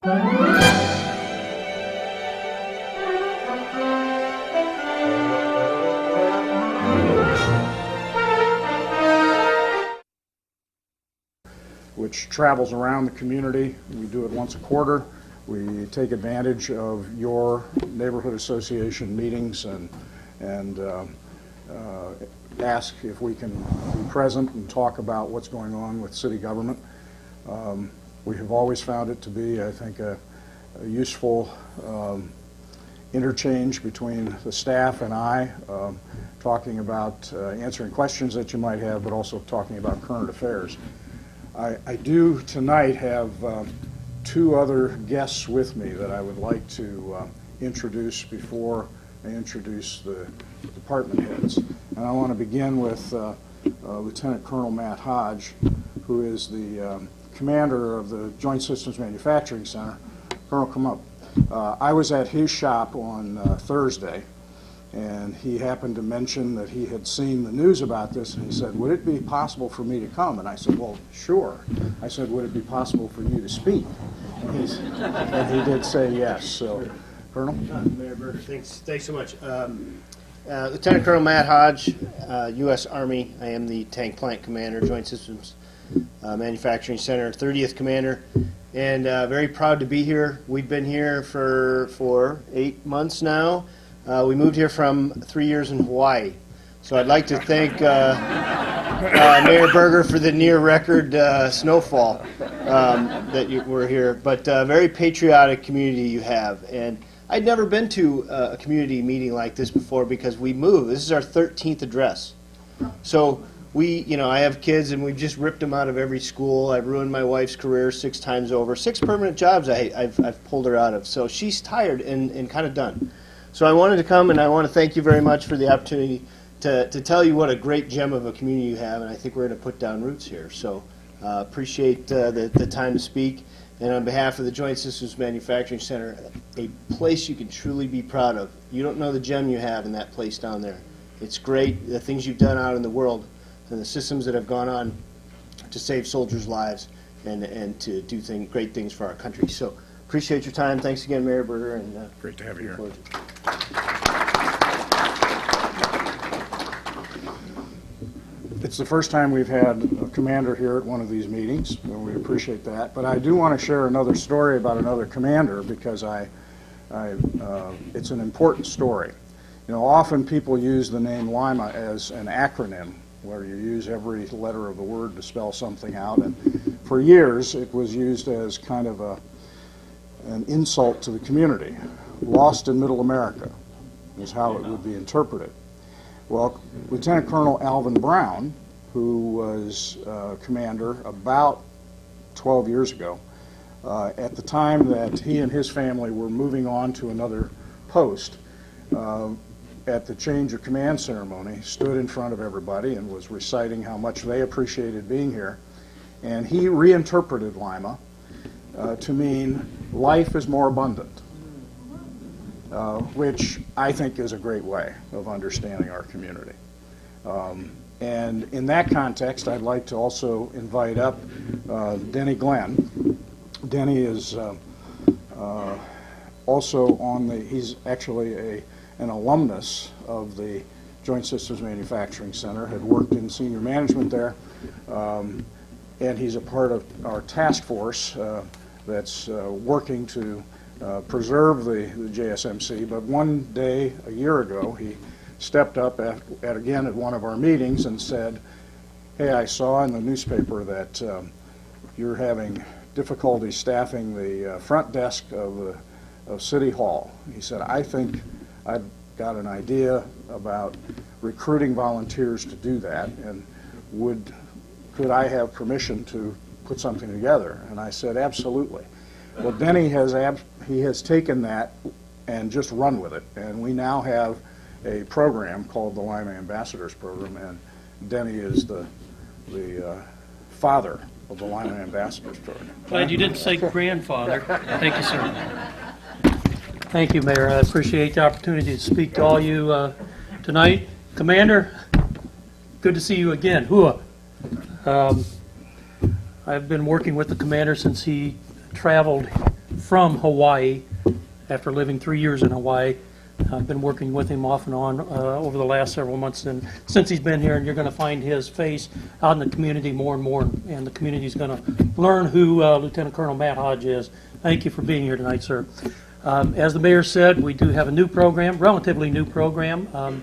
which travels around the community. We do it once a quarter. We take advantage of your neighborhood association meetings and ask if we can be present and talk about what's going on with city government. We have always found it to be, I think, a useful interchange between the staff and I, talking about answering questions that you might have, but also talking about current affairs. I do tonight have two other guests with me that I would like to introduce before I introduce the department heads. And I want to begin with Lieutenant Colonel Matt Hodge, who is the commander of the Joint Systems Manufacturing Center. Colonel, come up. I was at his shop on Thursday, and he happened to mention that he had seen the news about this, and he said, would it be possible for me to come? And I said, well, sure. I said, would it be possible for you to speak? And he did say yes. So, Colonel? Mayor Berger, thanks so much. Lieutenant Colonel Matt Hodge, U.S. Army. I am the Tank Plant Commander, Joint Systems Manufacturing Center, 30th Commander, and very proud to be here. We've been here for 8 months now. We moved here from 3 years in Hawaii. So I'd like to thank Mayor Berger for the near record snowfall that you were here. But very patriotic community you have. And I'd never been to a community meeting like this before because we moved. This is our 13th address. So I have kids and we've just ripped them out of every school. I've ruined my wife's career 6 times over. 6 permanent jobs I've pulled her out of. So she's tired and kind of done. So I wanted to come, and I want to thank you very much for the opportunity to tell you what a great gem of a community you have, and I think we're going to put down roots here. So appreciate the time to speak. And on behalf of the Joint Systems Manufacturing Center, a place you can truly be proud of. You don't know the gem you have in that place down there. It's great, the things you've done out in the world, and the systems that have gone on to save soldiers' lives and to do great things for our country. So appreciate your time. Thanks again, Mayor Berger. And great to have you here. It's the first time we've had a commander here at one of these meetings, and we appreciate that. But I do want to share another story about another commander because it's an important story. You know, often people use the name Lima as an acronym where you use every letter of the word to spell something out. And for years, it was used as kind of an insult to the community. Lost in Middle America is how it would be interpreted. Well, Lieutenant Colonel Alvin Brown, who was commander about 12 years ago, at the time that he and his family were moving on to another post, at the change of command ceremony, stood in front of everybody and was reciting how much they appreciated being here. And he reinterpreted Lima to mean life is more abundant. Which I think is a great way of understanding our community. And in that context, I'd like to also invite up Denny Glenn. Denny is also he's actually an alumnus of the Joint Systems Manufacturing Center, had worked in senior management there, and he's a part of our task force that's working to preserve the JSMC, but one day a year ago he stepped up again at one of our meetings and said, hey, I saw in the newspaper that you're having difficulty staffing the front desk of City Hall. He said, I think I've got an idea about recruiting volunteers to do that, and could I have permission to put something together? And I said, absolutely. Well, Denny has taken that and just run with it, and we now have a program called the Lima Ambassadors Program, and Denny is the father of the Lima Ambassadors Program. Glad you didn't say grandfather. Thank you, sir. Thank you, Mayor. I appreciate the opportunity to speak to all you tonight. Commander, good to see you again. Hua. I've been working with the commander since he traveled from Hawaii after living 3 years in Hawaii. I've been working with him off and on over the last several months and since he's been here, and you're going to find his face out in the community more and more, and the community is going to learn who Lieutenant Colonel Matt Hodge is. Thank you for being here tonight, sir. As the mayor said, we do have a new program, relatively new program,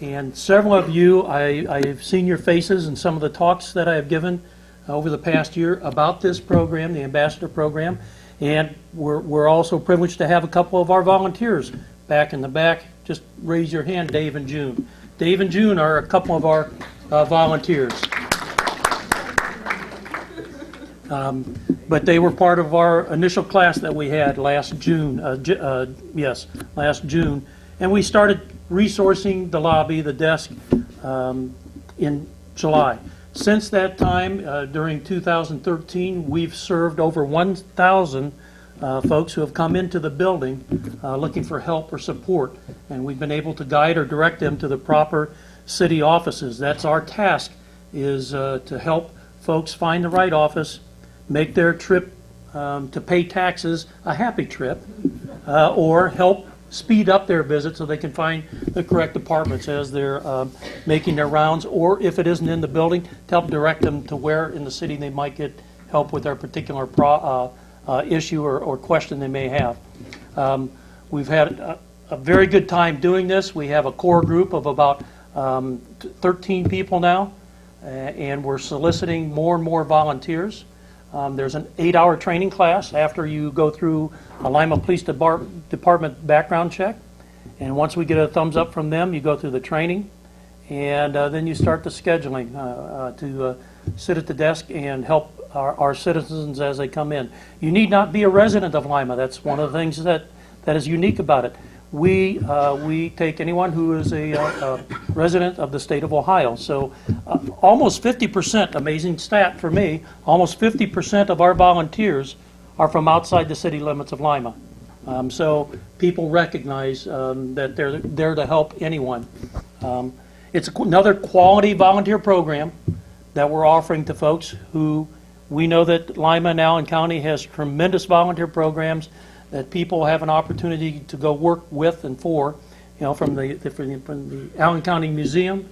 and several of you, I've seen your faces in some of the talks that I have given over the past year about this program, the Ambassador Program, and we're also privileged to have a couple of our volunteers back in the back. Just raise your hand, Dave and June. Dave and June are a couple of our volunteers. But they were part of our initial class that we had last June. Last June. And we started resourcing the lobby, the desk, in July. Since that time, during 2013, we've served over 1,000 folks who have come into the building looking for help or support, and we've been able to guide or direct them to the proper city offices. That's our task, is to help folks find the right office, make their trip to pay taxes a happy trip, or help speed up their visit so they can find the correct departments as they're making their rounds, or if it isn't in the building, to help direct them to where in the city they might get help with their particular issue or question they may have. We've had a very good time doing this. We have a core group of about 13 people now, and we're soliciting more and more volunteers. There's an 8-hour training class after you go through a Lima Police Department background check. And once we get a thumbs up from them, you go through the training, and then you start the scheduling to sit at the desk and help our citizens as they come in. You need not be a resident of Lima. That's one of the things that is unique about it. We take anyone who is a resident of the state of Ohio. So almost 50%, amazing stat for me, almost 50% of our volunteers are from outside the city limits of Lima. So people recognize that they're there to help anyone. It's another quality volunteer program that we're offering to folks who we know that Lima and Allen County has tremendous volunteer programs that people have an opportunity to go work with and for, from the Allen County Museum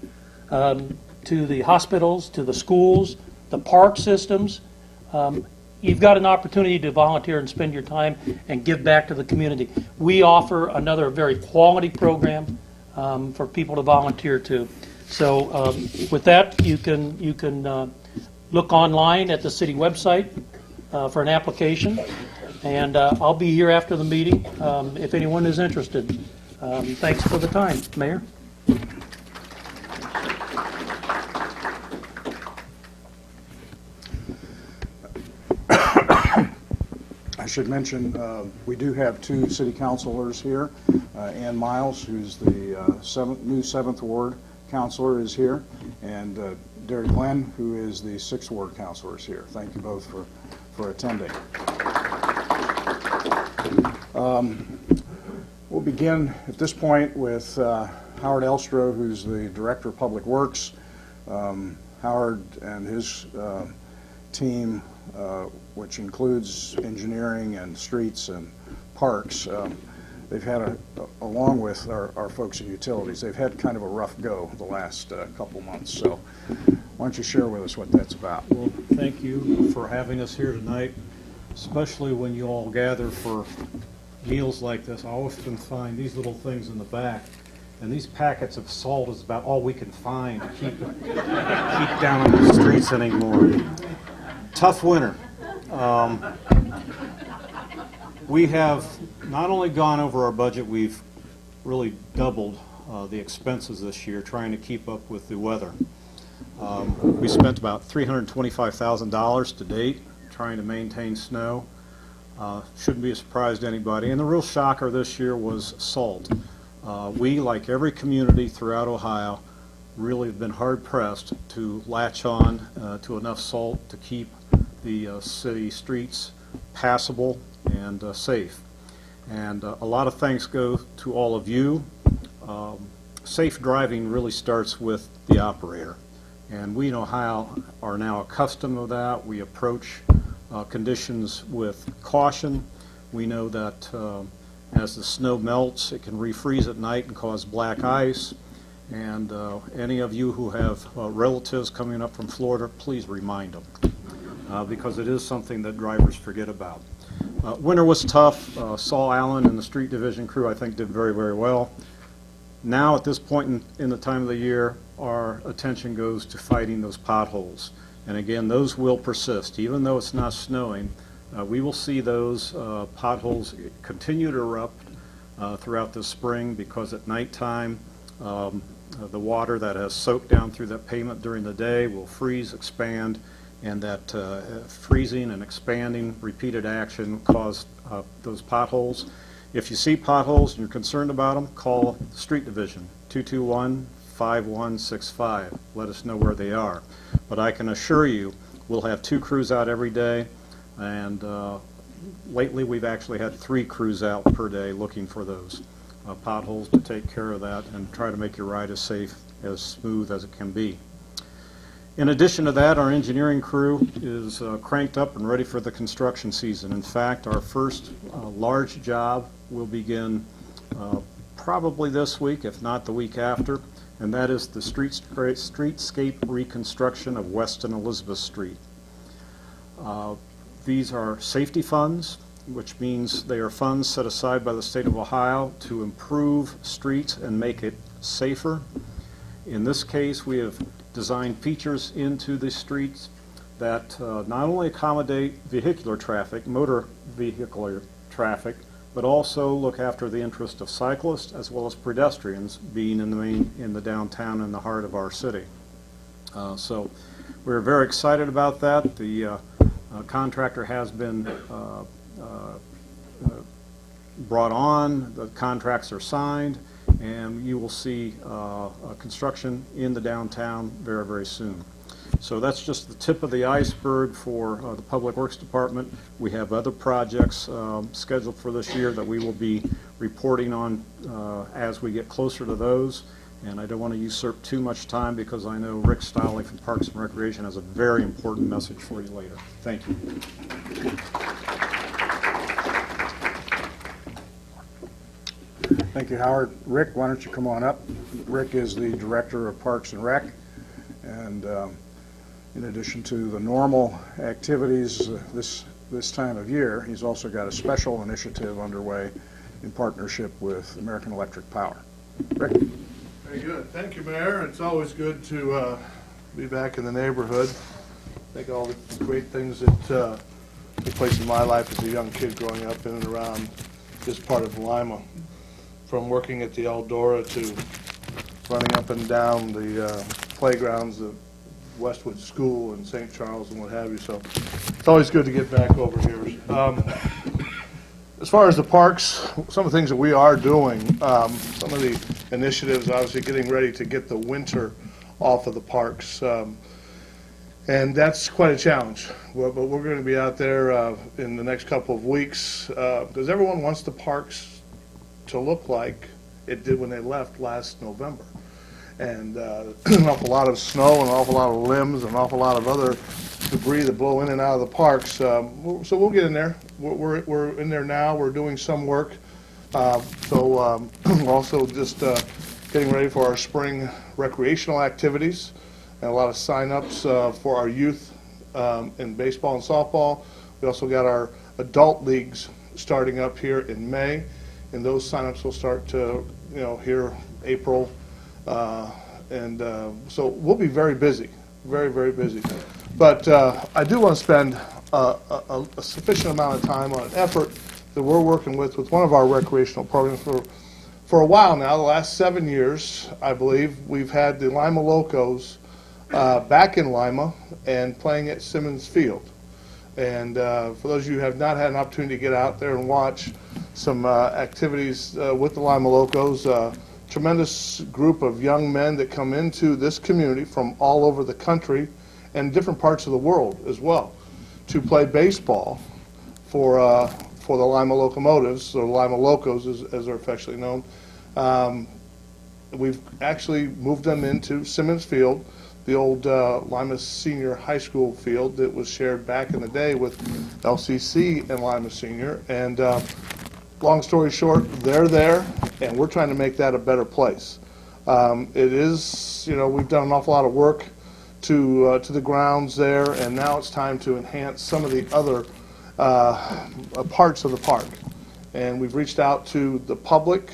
to the hospitals, to the schools, the park systems. You've got an opportunity to volunteer and spend your time and give back to the community. We offer another very quality program for people to volunteer to. So with that, you can look online at the city website for an application. And I'll be here after the meeting if anyone is interested. Thanks for the time, Mayor. I should mention we do have 2 city councilors here. Ann Miles, who's the new 7th Ward councilor, is here, and Derek Glenn, who is the 6th Ward councilor, is here. Thank you both for attending. We'll begin at this point with Howard Elstro, who's the Director of Public Works. Howard and his team, which includes engineering and streets and parks, they've had, along with our folks in utilities, they've had kind of a rough go the last couple months. So why don't you share with us what that's about? Well, thank you for having us here tonight, especially when you all gather for meals like this. I often find these little things in the back, and these packets of salt is about all we can find to keep down on the streets anymore. Tough winter. We have not only gone over our budget, we've really doubled the expenses this year trying to keep up with the weather. We spent about $325,000 to date trying to maintain snow. Shouldn't be a surprise to anybody. And the real shocker this year was salt. We, like every community throughout Ohio, really have been hard-pressed to latch on to enough salt to keep the city streets passable and safe. And a lot of thanks go to all of you. Safe driving really starts with the operator. And we in Ohio are now accustomed to that. We approach conditions with caution. We know that as the snow melts, it can refreeze at night and cause black ice. And any of you who have relatives coming up from Florida, please remind them, because it is something that drivers forget about. Winter was tough. Saul Allen and the street division crew, I think, did very, very well. Now, at this point in the time of the year, our attention goes to fighting those potholes. And again, those will persist. Even though it's not snowing, we will see those potholes continue to erupt throughout the spring, because at nighttime, the water that has soaked down through that pavement during the day will freeze, expand, and that freezing and expanding repeated action cause those potholes. If you see potholes and you're concerned about them, call the Street Division, 221-5165. Let us know where they are. But I can assure you, we'll have 2 crews out every day, and lately we've actually had 3 crews out per day looking for those potholes to take care of that and try to make your ride as safe, as smooth as it can be. In addition to that, our engineering crew is cranked up and ready for the construction season. In fact, our first large job will begin probably this week, if not the week after, and that is the streetscape reconstruction of West and Elizabeth Street. These are safety funds, which means they are funds set aside by the state of Ohio to improve streets and make it safer. In this case, we have designed features into the streets that not only accommodate vehicular traffic, motor vehicular traffic, but also look after the interest of cyclists as well as pedestrians, being in the downtown and the heart of our city. So we're very excited about that. The contractor has been brought on, the contracts are signed, and you will see construction in the downtown very, very soon. So that's just the tip of the iceberg for the Public Works Department. We have other projects scheduled for this year that we will be reporting on as we get closer to those. And I don't want to usurp too much time, because I know Rick Stiley from Parks and Recreation has a very important message for you later. Thank you. Thank you, Howard. Rick, why don't you come on up? Rick is the Director of Parks and Rec, and in addition to the normal activities this time of year, he's also got a special initiative underway in partnership with American Electric Power. Rick? Very good. Thank you, Mayor. It's always good to be back in the neighborhood. I think all the great things that took place in my life as a young kid growing up in and around this part of Lima, from working at the Eldora to running up and down the playgrounds of Westwood School and St. Charles and what have you. So it's always good to get back over here. As far as the parks, some of the things that we are doing, some of the initiatives, obviously getting ready to get the winter off of the parks. And that's quite a challenge. But we're going to be out there in the next couple of weeks, because everyone wants the parks to look like it did when they left last November. And an awful lot of snow and an awful lot of limbs and an awful lot of other debris that blow in and out of the parks. So we'll get in there. We're in there now. We're doing some work. So also just getting ready for our spring recreational activities, and a lot of sign-ups for our youth in baseball and softball. We also got our adult leagues starting up here in May, and those sign-ups will start to, here April. So we'll be very busy, very, very busy. But I do want to spend a sufficient amount of time on an effort that we're working with one of our recreational programs for a while now. The last 7 years, I believe, we've had the Lima Locos back in Lima and playing at Simmons Field. And for those of you who have not had an opportunity to get out there and watch some activities with the Lima Locos, tremendous group of young men that come into this community from all over the country and different parts of the world as well to play baseball for the Lima Locomotives, or Lima Locos as they're affectionately known. We've actually moved them into Simmons Field. the old Lima Senior High School field that was shared back in the day with LCC and Lima Senior. And long story short, they're there, and we're trying to make that a better place. It is, we've done an awful lot of work to the grounds there, and now it's time to enhance some of the other parts of the park. And we've reached out to the public,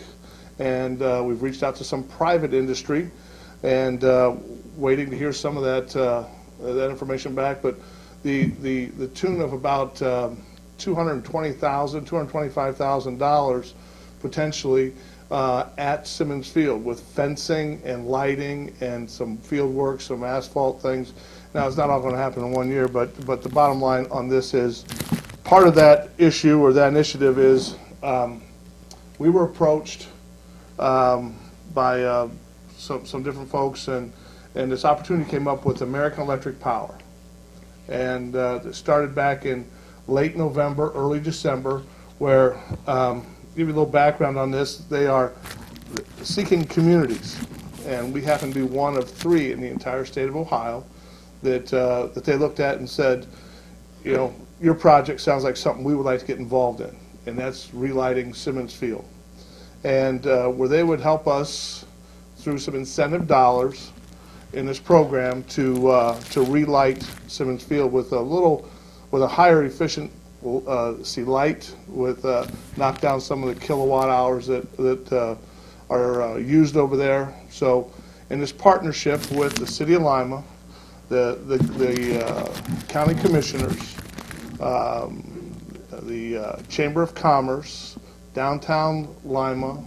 and we've reached out to some private industry, and waiting to hear some of that information back. But the tune of about $225,000 potentially at Simmons Field, with fencing and lighting and some field work, some asphalt things. Now, it's not all going to happen in 1 year, but the bottom line on this is part of that issue or that initiative is we were approached by some different folks, and this opportunity came up with American Electric Power. And it started back in late November, early December, where, give you a little background on this, they are seeking communities. And we happen to be one of 3 in the entire state of Ohio that they looked at and said, your project sounds like something we would like to get involved in, and that's relighting Simmons Field. And where they would help us through some incentive dollars in this program to relight Simmons Field with a higher efficient light, with knock down some of the kilowatt hours that are used over there. So in this partnership with the City of Lima, the county commissioners, the Chamber of Commerce, downtown Lima,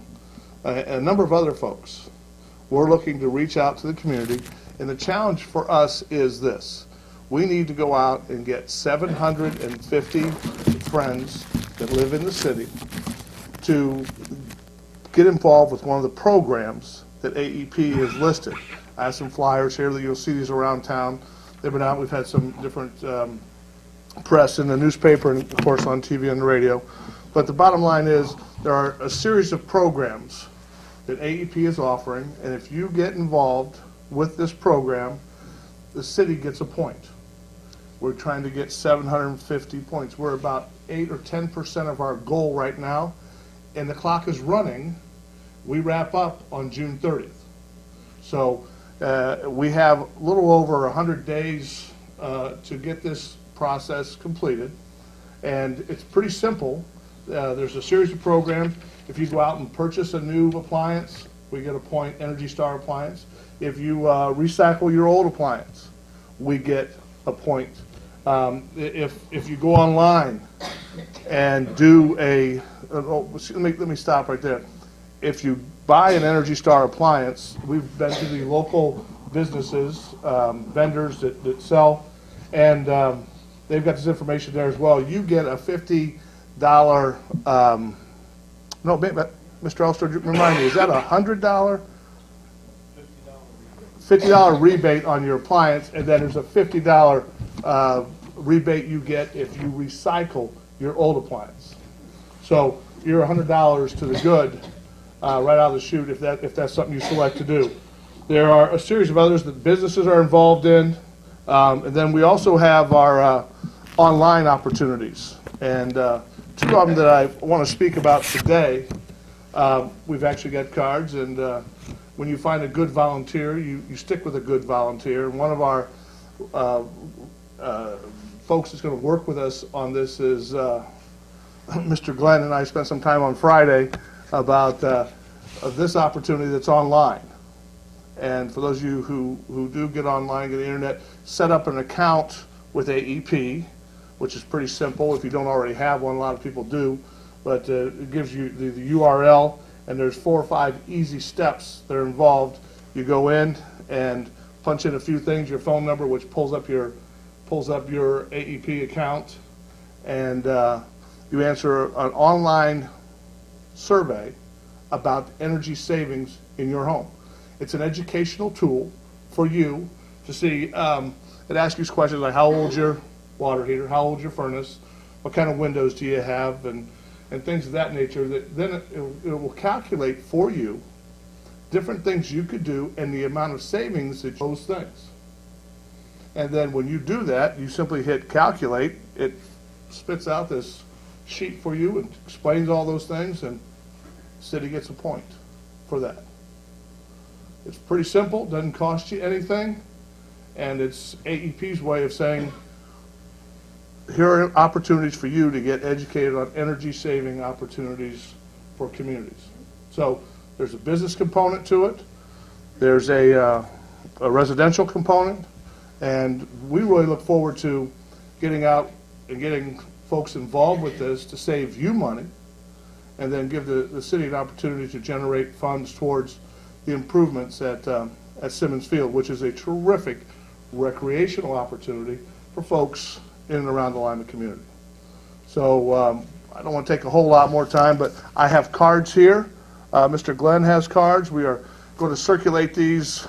and a number of other folks, we're looking to reach out to the community. And the challenge for us is this: we need to go out and get 750 friends that live in the city to get involved with one of the programs that AEP has listed. I have some flyers here that you'll see these around town. They've been out. We've had some different press in the newspaper and, of course, on TV and the radio. But the bottom line is there are a series of programs that AEP is offering, and if you get involved with this program, the city gets a point. We're trying to get 750 points. We're about 8 or 10% of our goal right now, and the clock is running. We wrap up on June 30th. So we have a little over 100 days to get this process completed, and it's pretty simple. There's a series of programs. If you go out and purchase a new appliance, we get a point, Energy Star appliance. If you recycle your old appliance, we get a point. If you go online and do let me stop right there. If you buy an Energy Star appliance, we've been to the local businesses, vendors that sell, and they've got this information there as well. You get a $50, no, Mr. Elster, remind me, is that a $100? $50 rebate on your appliance, and then there's a $50 rebate you get if you recycle your old appliance. So you're $100 to the good right out of the chute if that's something you select to do. There are a series of others that businesses are involved in, and then we also have our online opportunities. And 2 of them that I want to speak about today, we've actually got cards, and when you find a good volunteer, you stick with a good volunteer. And one of our folks that's going to work with us on this is Mr. Glenn, and I spent some time on Friday about this opportunity that's online. And for those of you who do get online, get the internet, set up an account with AEP, which is pretty simple. If you don't already have one, a lot of people do, but it gives you the URL, and there's 4 or 5 easy steps that are involved. You go in and punch in a few things, your phone number, which pulls up your AEP account, and you answer an online survey about energy savings in your home. It's an educational tool for you to see. It asks you questions like, how old's your water heater, how old's your furnace, what kind of windows do you have, and things of that nature. That then it will calculate for you different things you could do and the amount of savings that those things. And then when you do that, you simply hit calculate. It spits out this sheet for you and explains all those things, and the city gets a point for that. It's pretty simple, doesn't cost you anything, and it's AEP's way of saying, here are opportunities for you to get educated on energy-saving opportunities for communities. So there's a business component to it, there's a residential component, and we really look forward to getting out and getting folks involved with this to save you money, and then give the city an opportunity to generate funds towards the improvements at Simmons Field, which is a terrific recreational opportunity for folks in and around the Lima community. So I don't want to take a whole lot more time, but I have cards here. Mr. Glenn has cards. We are going to circulate these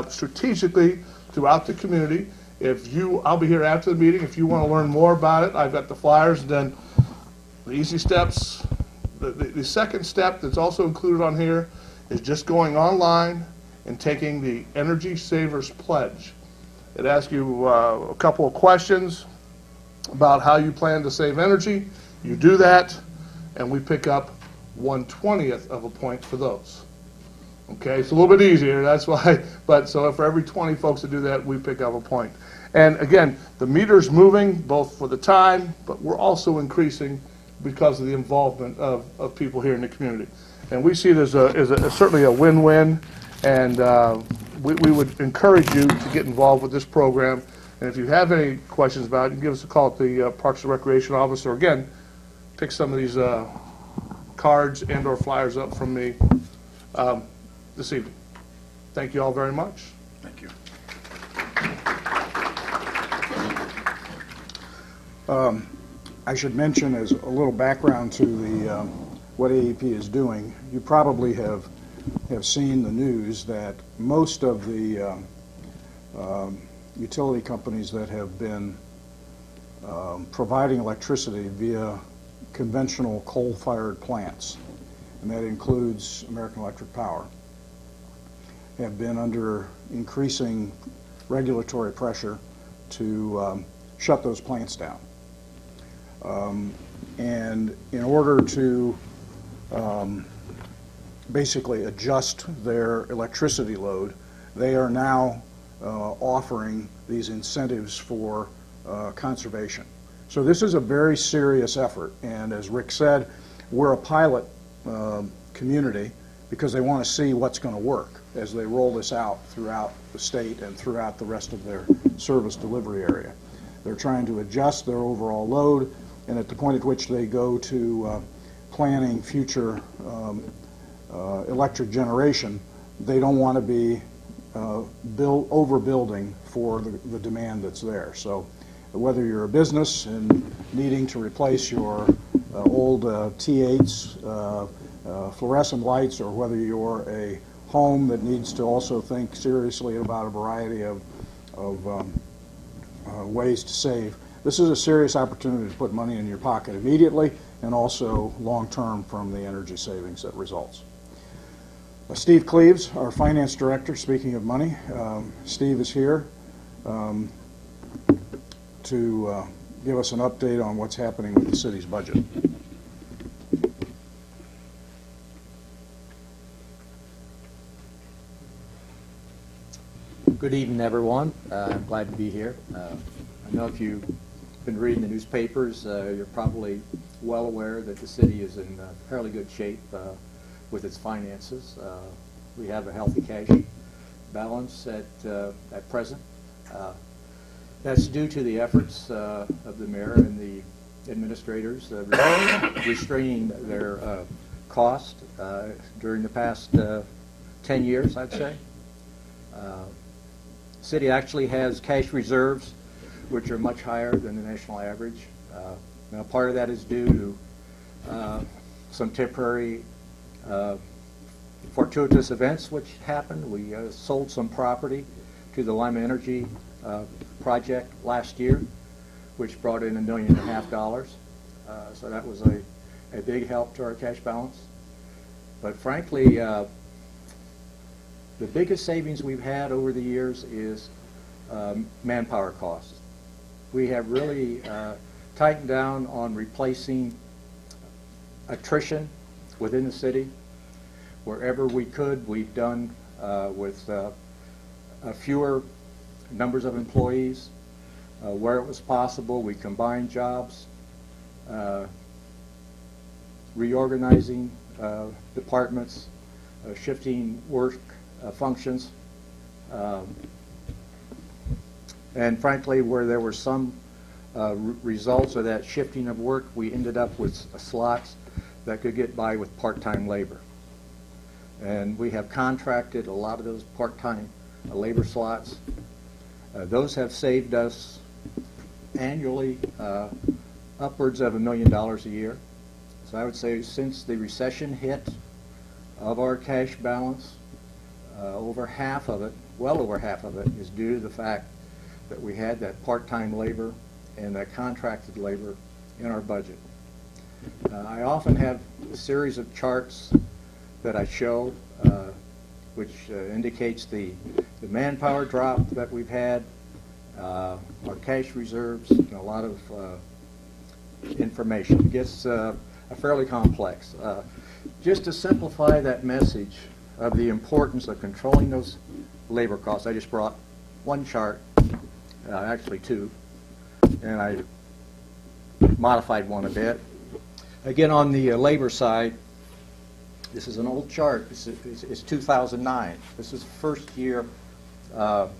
strategically throughout the community. I'll be here after the meeting. If you want to learn more about it, I've got the flyers. And then the easy steps. The second step that's also included on here is just going online and taking the Energy Savers Pledge. It asks you a couple of questions about how you plan to save energy. You do that, and we pick up 1/20th of a point for those. Okay, it's a little bit easier, that's why, but so for every 20 folks that do that, we pick up a point. And again, the meter's moving both for the time, but we're also increasing because of the involvement of people here in the community. And we see it as certainly a win-win, and we would encourage you to get involved with this program. And if you have any questions about it, you can give us a call at the Parks and Recreation office, or again, pick some of these cards and or flyers up from me this evening. Thank you all very much. Thank you. I should mention as a little background to the what AEP is doing. You probably have seen the news that most of the utility companies that have been providing electricity via conventional coal-fired plants, and that includes American Electric Power, have been under increasing regulatory pressure to shut those plants down. And in order to basically adjust their electricity load, they are now offering these incentives for conservation. So this is a very serious effort, and as Rick said, we're a pilot community because they want to see what's going to work as they roll this out throughout the state and throughout the rest of their service delivery area. They're trying to adjust their overall load, and at the point at which they go to planning future electric generation, they don't want to be overbuilding for the demand that's there. So whether you're a business and needing to replace your old T8s, fluorescent lights, or whether you're a home that needs to also think seriously about a variety of ways to save, this is a serious opportunity to put money in your pocket immediately and also long-term from the energy savings that results. Steve Cleaves, our finance director, speaking of money, Steve is here to give us an update on what's happening with the city's budget. Good evening, everyone. I'm glad to be here. I know if you've been reading the newspapers, you're probably well aware that the city is in fairly good shape with its finances. We have a healthy cash balance at present. That's due to the efforts of the mayor and the administrators restraining their cost during the past 10 years, I'd say. City actually has cash reserves which are much higher than the national average. Now, part of that is due to some temporary fortuitous events which happened. We sold some property to the Lima Energy project last year, which brought in $1.5 million. So that was a big help to our cash balance. But frankly, the biggest savings we've had over the years is manpower costs. We have really tightened down on replacing attrition within the city. Wherever we could, we've done with fewer numbers of employees. Where it was possible, we combined jobs, reorganizing departments, shifting work functions. And frankly, where there were some results of that shifting of work, we ended up with slots that could get by with part-time labor. And we have contracted a lot of those part-time labor slots. Those have saved us annually upwards of $1 million a year. So I would say since the recession hit, of our cash balance, over half of it, well over half of it, is due to the fact that we had that part-time labor and that contracted labor in our budget. I often have a series of charts that I show which indicates the manpower drop that we've had, our cash reserves, and a lot of information. It gets fairly complex. Just to simplify that message of the importance of controlling those labor costs, I just brought one chart, actually two, and I modified one a bit. Again, on the labor side, this is an old chart. It's 2009. This is the first year of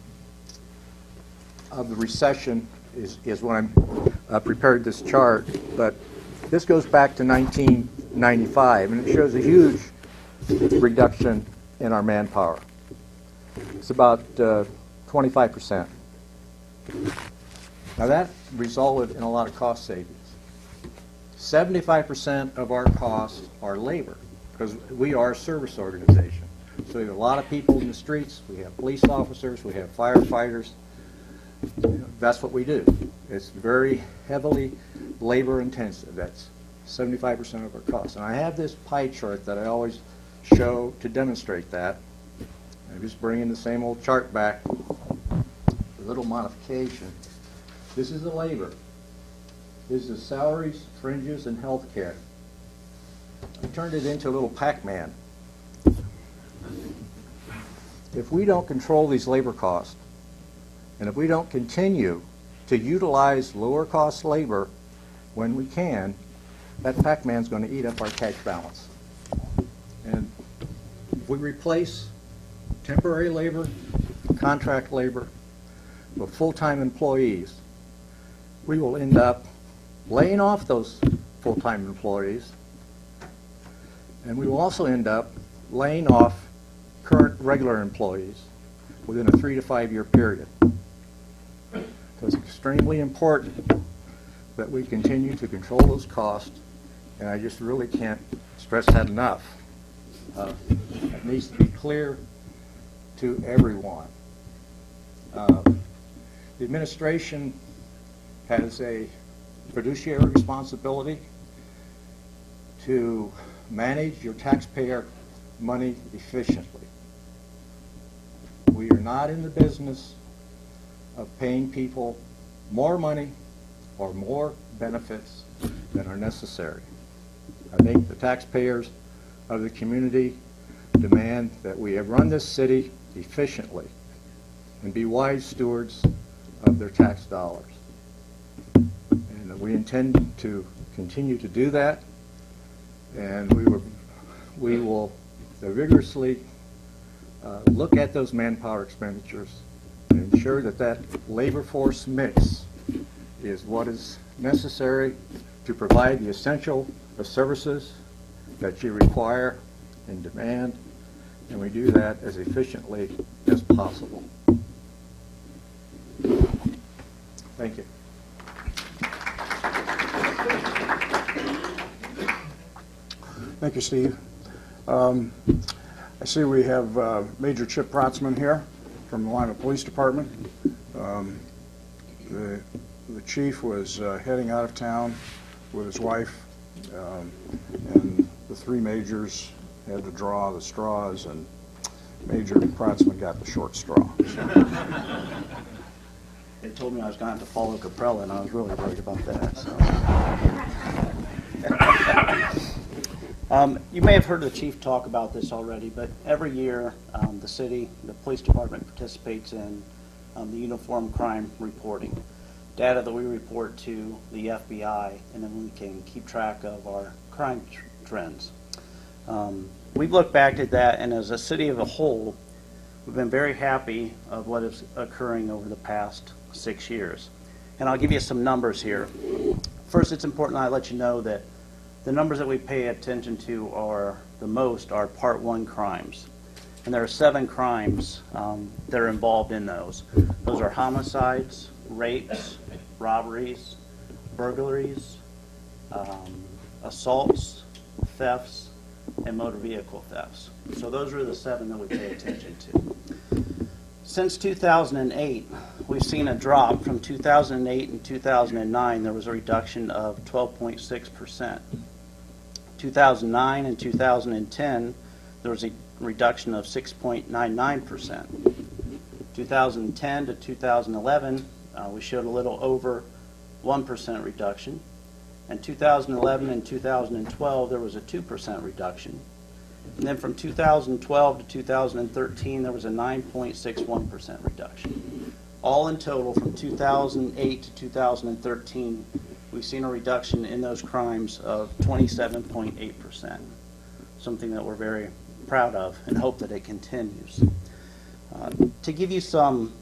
the recession is when I prepared this chart. But this goes back to 1995, and it shows a huge reduction in our manpower. It's about 25%. Now that resulted in a lot of cost savings. 75% of our costs are labor, because we are a service organization. So we have a lot of people in the streets. We have police officers. We have firefighters. That's what we do. It's very heavily labor intensive. That's 75% of our costs. And I have this pie chart that I always show to demonstrate that. I'm just bringing the same old chart back. A little modification. This is the labor. This is the salaries, fringes, and health care. I turned it into a little Pac-Man. If we don't control these labor costs, and if we don't continue to utilize lower cost labor when we can, that Pac-Man's going to eat up our cash balance. And if we replace temporary labor, contract labor with full-time employees, we will end up laying off those full-time employees, and we will also end up laying off current regular employees within a 3 to 5 year period. So it's extremely important that we continue to control those costs, and I just really can't stress that enough. It needs to be clear to everyone. The administration has a fiduciary responsibility to manage your taxpayer money efficiently. We are not in the business of paying people more money or more benefits than are necessary. I think the taxpayers of the community demand that we have run this city efficiently and be wise stewards of their tax dollars. And we intend to continue to do that, and we will vigorously look at those manpower expenditures and ensure that that labor force mix is what is necessary to provide the essential services that you require and demand, and we do that as efficiently as possible. Thank you. Thank you, Steve. I see we have Major Chip Protzman here from the Lima Police Department. The chief was heading out of town with his wife, and the three majors had to draw the straws, and Major Protzman got the short straw. They told me I was going to have to follow Caprella, and I was really worried about that. So. You may have heard the chief talk about this already, but every year the city, the police department participates in the uniform crime reporting, data that we report to the FBI, and then we can keep track of our crime trends. We've looked back at that, and as a city of a whole, we've been very happy of what is occurring over the past 6 years. And I'll give you some numbers here. First, it's important I let you know that the numbers that we pay attention to are the most are Part 1 crimes. And there are 7 crimes that are involved in those. Those are homicides, rapes, robberies, burglaries, assaults, thefts, and motor vehicle thefts. So those are the 7 that we pay attention to. Since 2008, we've seen a drop. From 2008 and 2009, there was a reduction of 12.6%. 2009 and 2010, there was a reduction of 6.99%. 2010 to 2011, we showed a little over 1% reduction. In 2011 and 2012, there was a 2% reduction. And then from 2012 to 2013, there was a 9.61% reduction. All in total, from 2008 to 2013, we've seen a reduction in those crimes of 27.8%, something that we're very proud of and hope that it continues. To give you some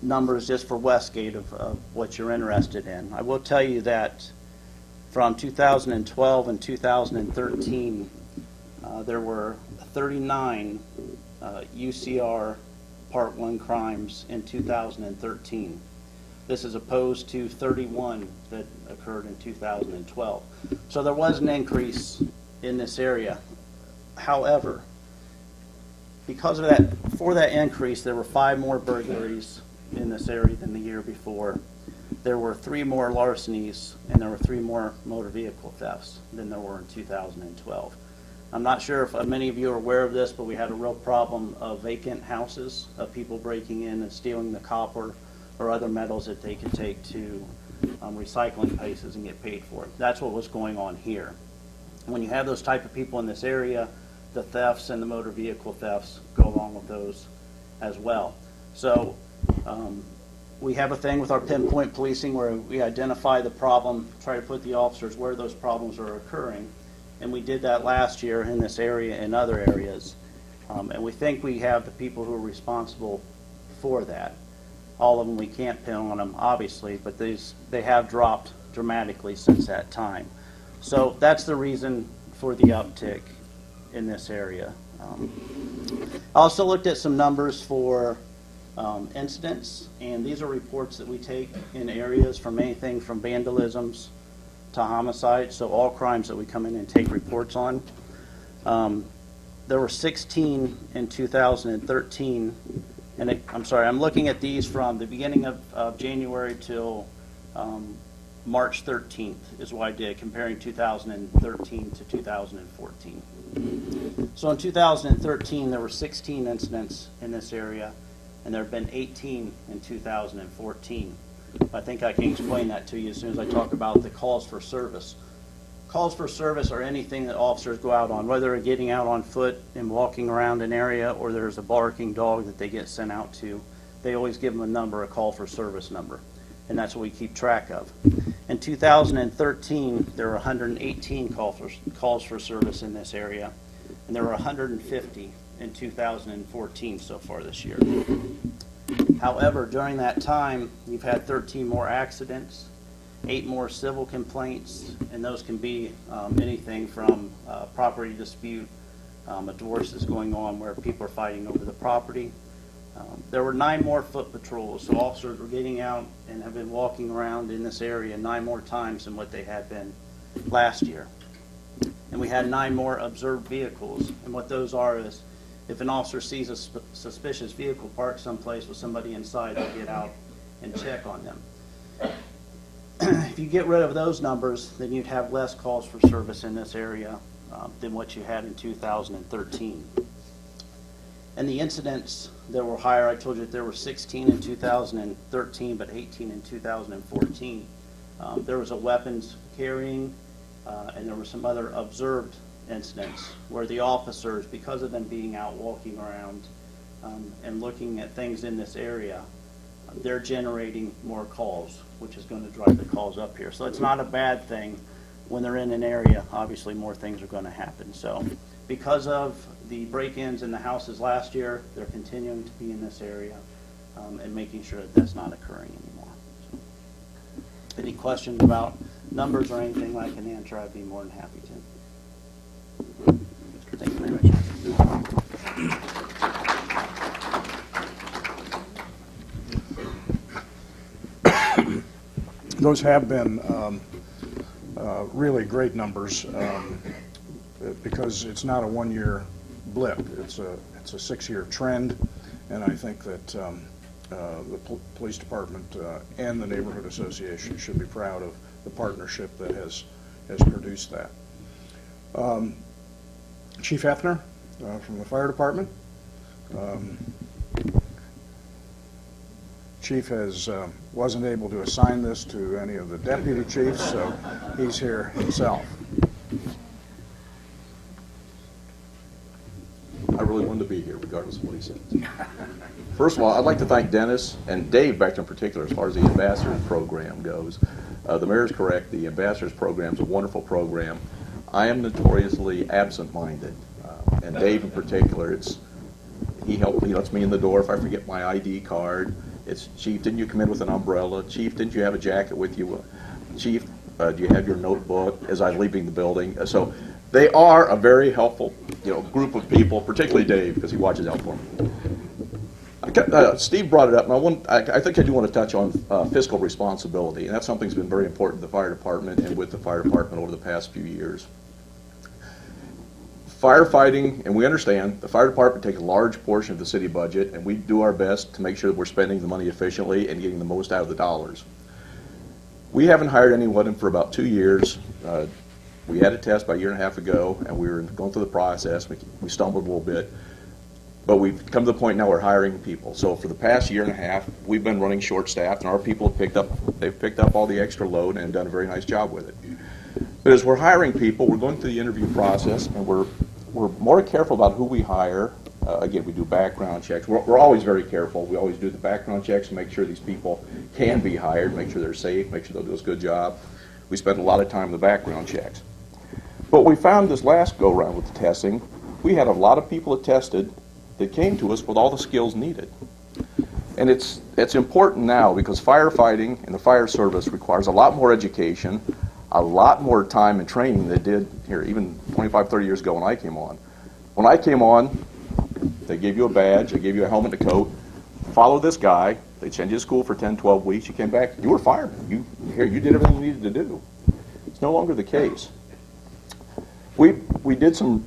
numbers just for Westgate of what you're interested in, I will tell you that from 2012 and 2013, there were 39 UCR Part 1 crimes in 2013. This is opposed to 31 that occurred in 2012. So there was an increase in this area. However, because of that, for that increase, there were 5 more burglaries in this area than the year before. There were 3 more larcenies, and there were 3 more motor vehicle thefts than there were in 2012. I'm not sure if many of you are aware of this, but we had a real problem of vacant houses, of people breaking in and stealing the copper or other metals that they could take to recycling places and get paid for it. That's what was going on here. When you have those type of people in this area, the thefts and the motor vehicle thefts go along with those as well. So we have a thing with our pinpoint policing where we identify the problem, try to put the officers where those problems are occurring. And we did that last year in this area and other areas. And we think we have the people who are responsible for that. All of them, we can't pin on them, obviously, but they have dropped dramatically since that time. So that's the reason for the uptick in this area. I also looked at some numbers for incidents, and these are reports that we take in areas from anything from vandalisms to homicides, so all crimes that we come in and take reports on. There were 16 in 2013, and I'm sorry, I'm looking at these from the beginning of January till March 13th is what I did, comparing 2013 to 2014. So in 2013, there were 16 incidents in this area, and there have been 18 in 2014. I think I can explain that to you as soon as I talk about the calls for service. Calls for service are anything that officers go out on, whether they're getting out on foot and walking around an area or there's a barking dog that they get sent out to. They always give them a number, a call for service number, and that's what we keep track of. In 2013, there were 118 calls for service in this area, and there were 150 in 2014 so far this year. However, during that time, you've had 13 more accidents, 8 more civil complaints, and those can be anything from property dispute, a divorce is going on where people are fighting over the property. There were 9 more foot patrols, so officers were getting out and have been walking around in this area 9 more times than what they had been last year. And we had 9 more observed vehicles, and what those are is if an officer sees a suspicious vehicle parked someplace with somebody inside, they'll get out and check on them. If you get rid of those numbers, then you'd have less calls for service in this area than what you had in 2013. And the incidents There were higher. I told you that there were 16 in 2013, but 18 in 2014. There was a weapons carrying, and there were some other observed incidents where the officers, because of them being out walking around and looking at things in this area, they're generating more calls, which is going to drive the calls up here. So it's not a bad thing. When they're in an area, obviously more things are going to happen. So because of the break-ins in the houses last year, they're continuing to be in this area and making sure that that's not occurring anymore. So, any questions about numbers or anything I can answer, I'd be more than happy to. Thank you very much. Those have been really great numbers because it's not a one-year blip. It's a 6-year trend, and I think that the police department and the neighborhood association should be proud of the partnership that has produced that. Chief Heffner from the fire department. Chief wasn't able to assign this to any of the deputy chiefs, so he's here himself. I really wanted to be here, regardless of what he said. First of all, I'd like to thank Dennis and Dave Beck in particular as far as the Ambassadors program goes. The mayor's correct. The Ambassadors program is a wonderful program. I am notoriously absent-minded, and Dave in particular, he lets me in the door if I forget my ID card. It's, Chief, didn't you come in with an umbrella? Chief, didn't you have a jacket with you? Chief, do you have your notebook as I'm leaving the building? So they are a very helpful, group of people, particularly Dave, because he watches out for me. Steve brought it up, and I think I do want to touch on fiscal responsibility, and that's something that's been very important to the fire department and with the fire department over the past few years. Firefighting, and we understand, the fire department takes a large portion of the city budget, and we do our best to make sure that we're spending the money efficiently and getting the most out of the dollars. We haven't hired anyone for about 2 years. We had a test about a year and a half ago, and we were going through the process. We stumbled a little bit, but we've come to the point now we're hiring people. So for the past year and a half, we've been running short-staffed, and our people have picked up all the extra load and done a very nice job with it. But as we're hiring people, we're going through the interview process, and we're more careful about who we hire. Again, we do background checks. We're always very careful. We always do the background checks to make sure these people can be hired, make sure they're safe, make sure they'll do a good job. We spend a lot of time in the background checks. But we found this last go-round with the testing, we had a lot of people that tested that came to us with all the skills needed. And it's important now because firefighting and the fire service requires a lot more education, a lot more time and training than it did here, even 25, 30 years ago when I came on. When I came on, they gave you a badge, they gave you a helmet and a coat, follow this guy, they'd send you to school for 10, 12 weeks, you came back, you were fireman. You did everything you needed to do. It's no longer the case. We did some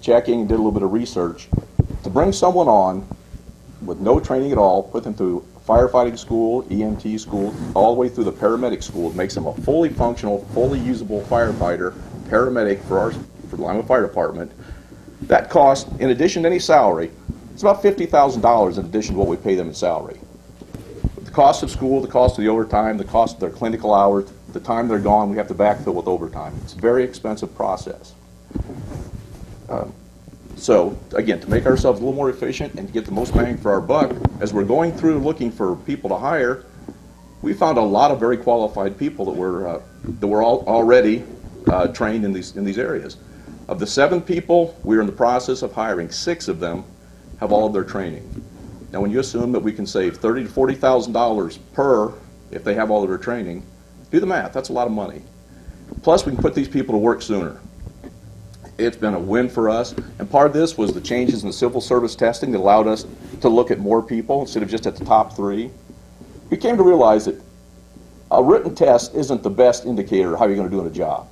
checking and did a little bit of research. To bring someone on with no training at all, put them through firefighting school, EMT school, all the way through the paramedic school, it makes them a fully functional, fully usable firefighter, paramedic for the Lima Fire Department. That cost, in addition to any salary, it's about $50,000 in addition to what we pay them in salary. The cost of school, the cost of the overtime, the cost of their clinical hours, the time they're gone, we have to backfill with overtime. It's a very expensive process. So, again, to make ourselves a little more efficient and to get the most bang for our buck, as we're going through looking for people to hire, we found a lot of very qualified people that were already trained in these areas. Of the 7 people we're in the process of hiring, 6 of them have all of their training. Now, when you assume that we can save $30,000 to $40,000 per if they have all of their training, do the math. That's a lot of money. Plus, we can put these people to work sooner. It's been a win for us, and part of this was the changes in the civil service testing that allowed us to look at more people instead of just at the top 3. We came to realize that a written test isn't the best indicator of how you're going to do in a job.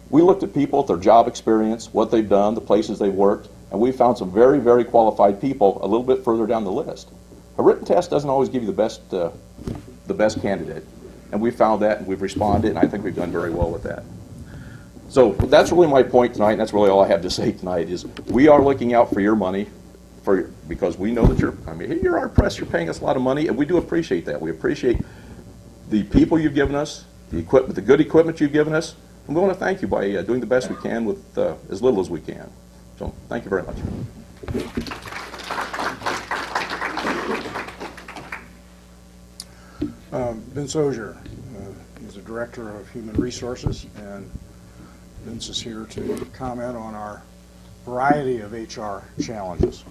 We looked at people, their job experience, what they've done, the places they've worked, and we found some very, very qualified people a little bit further down the list. A written test doesn't always give you the best candidate, and we found that, and we've responded, and I think we've done very well with that. So that's really my point tonight, and that's really all I have to say tonight, is we are looking out for your money. because we know that you're our press, you're paying us a lot of money, and we do appreciate that. We appreciate the people you've given us, the equipment, the good equipment you've given us, and we want to thank you by doing the best we can with as little as we can. So thank you very much. Vince Osier is the Director of Human Resources, and Vince is here to comment on our variety of HR challenges.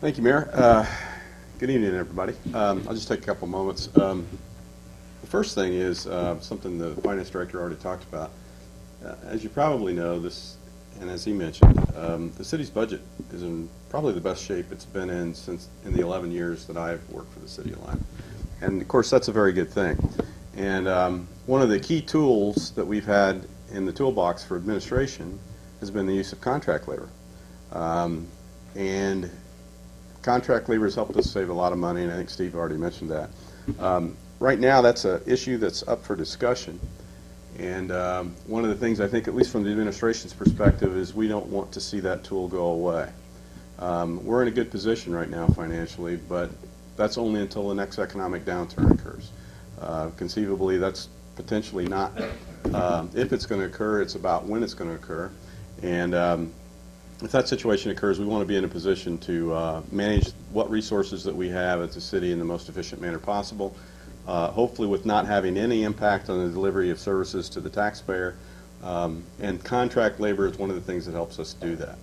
Thank you, Mayor. Good evening, everybody. I'll just take a couple moments. The first thing is something the Finance Director already talked about. As you probably know, and as he mentioned, the city's budget is in probably the best shape it's been in since in the 11 years that I've worked for the City of Lima. And of course, that's a very good thing. And one of the key tools that we've had in the toolbox for administration has been the use of contract labor. And contract labor has helped us save a lot of money, and I think Steve already mentioned that. Right now, that's an issue that's up for discussion. And one of the things I think, at least from the administration's perspective, is we don't want to see that tool go away. We're in a good position right now financially, but that's only until the next economic downturn occurs. Conceivably, that's potentially not if it's going to occur, it's about when it's going to occur. And if that situation occurs, we want to be in a position to manage what resources that we have at the city in the most efficient manner possible, hopefully with not having any impact on the delivery of services to the taxpayer. And contract labor is one of the things that helps us do that.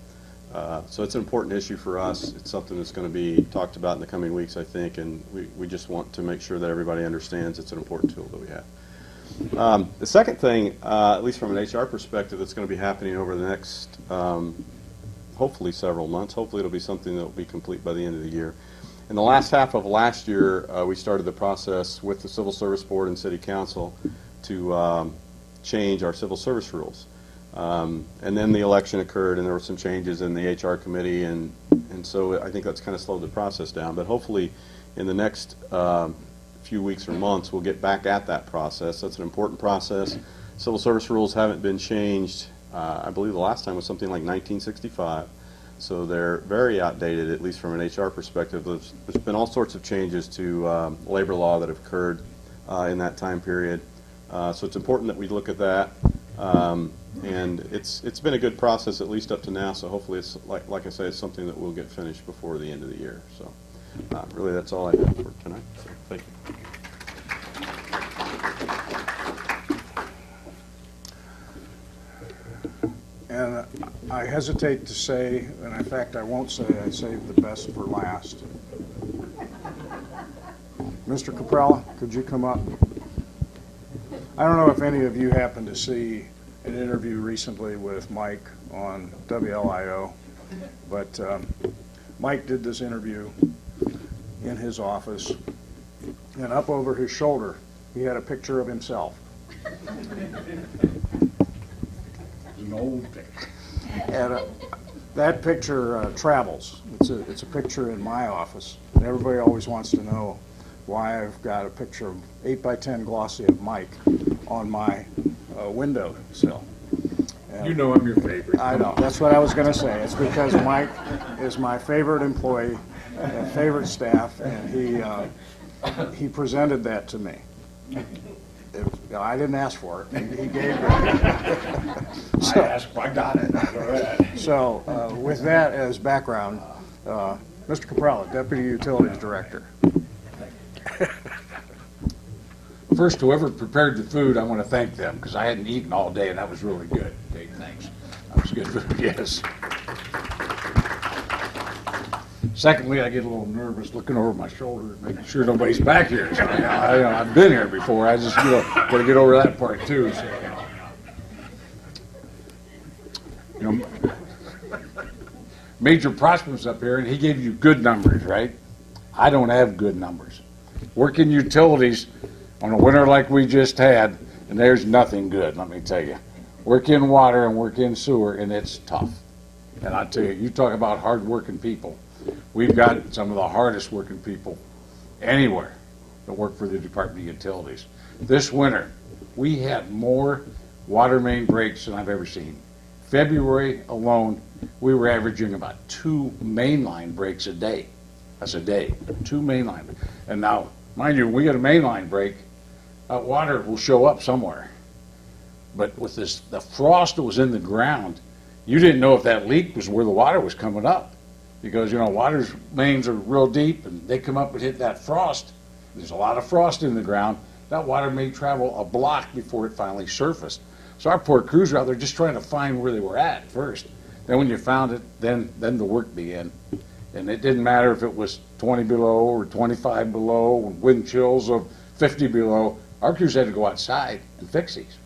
So it's an important issue for us. It's something that's going to be talked about in the coming weeks, I think, and we just want to make sure that everybody understands it's an important tool that we have. The second thing, at least from an HR perspective, that's going to be happening over the next, hopefully several months. Hopefully it'll be something that will be complete by the end of the year. In the last half of last year, we started the process with the Civil Service Board and City Council to change our civil service rules. And then the election occurred, and there were some changes in the HR committee, and so I think that's kind of slowed the process down. But hopefully in the next few weeks or months, we'll get back at that process. That's an important process. Civil service rules haven't been changed. I believe the last time was something like 1965. So they're very outdated, at least from an HR perspective. There's been all sorts of changes to labor law that have occurred in that time period. So it's important that we look at that. And it's been a good process, at least up to now, so hopefully it's, like I say, it's something that we'll get finished before the end of the year. So really that's all I have for tonight. So thank you. And I hesitate to say, and in fact I won't say, I saved the best for last. Mr. Caprella, could you come up? I don't know if any of you happened to see an interview recently with Mike on WLIO, but Mike did this interview in his office, and up over his shoulder he had a picture of himself. An old picture. And that picture travels. It's a picture in my office, and everybody always wants to know why I've got a picture of 8x10 glossy of Mike on my window sill. And you know I'm your favorite. I know. That's what I was going to say. It's because Mike is my favorite employee and favorite staff, and he presented that to me. I didn't ask for it. He gave it. I asked, I got it. So with that as background, Mr. Caprella, Deputy Utilities Director. First, whoever prepared the food, I want to thank them, because I hadn't eaten all day, and that was really good. Okay, thanks. That was good food, yes. Secondly, I get a little nervous looking over my shoulder and making sure nobody's back here. So I've been here before. I just got to get over that part, too. So, Major Prosper's up here, and he gave you good numbers, right? I don't have good numbers. Working utilities on a winter like we just had, and there's nothing good, let me tell you. Work in water and work in sewer, and it's tough. And I tell you, you talk about hard-working people. We've got some of the hardest working people anywhere that work for the Department of Utilities. This winter, we had more water main breaks than I've ever seen. February alone, we were averaging about 2 mainline breaks a day. That's a day, 2 mainline. And now, mind you, when we get a mainline break, water will show up somewhere. But with the frost that was in the ground, you didn't know if that leak was where the water was coming up. Because, water's mains are real deep, and they come up and hit that frost. There's a lot of frost in the ground. That water may travel a block before it finally surfaced. So our poor crews were out there just trying to find where they were at first. Then when you found it, then the work began. And it didn't matter if it was 20 below or 25 below, wind chills of 50 below. Our crews had to go outside and fix these.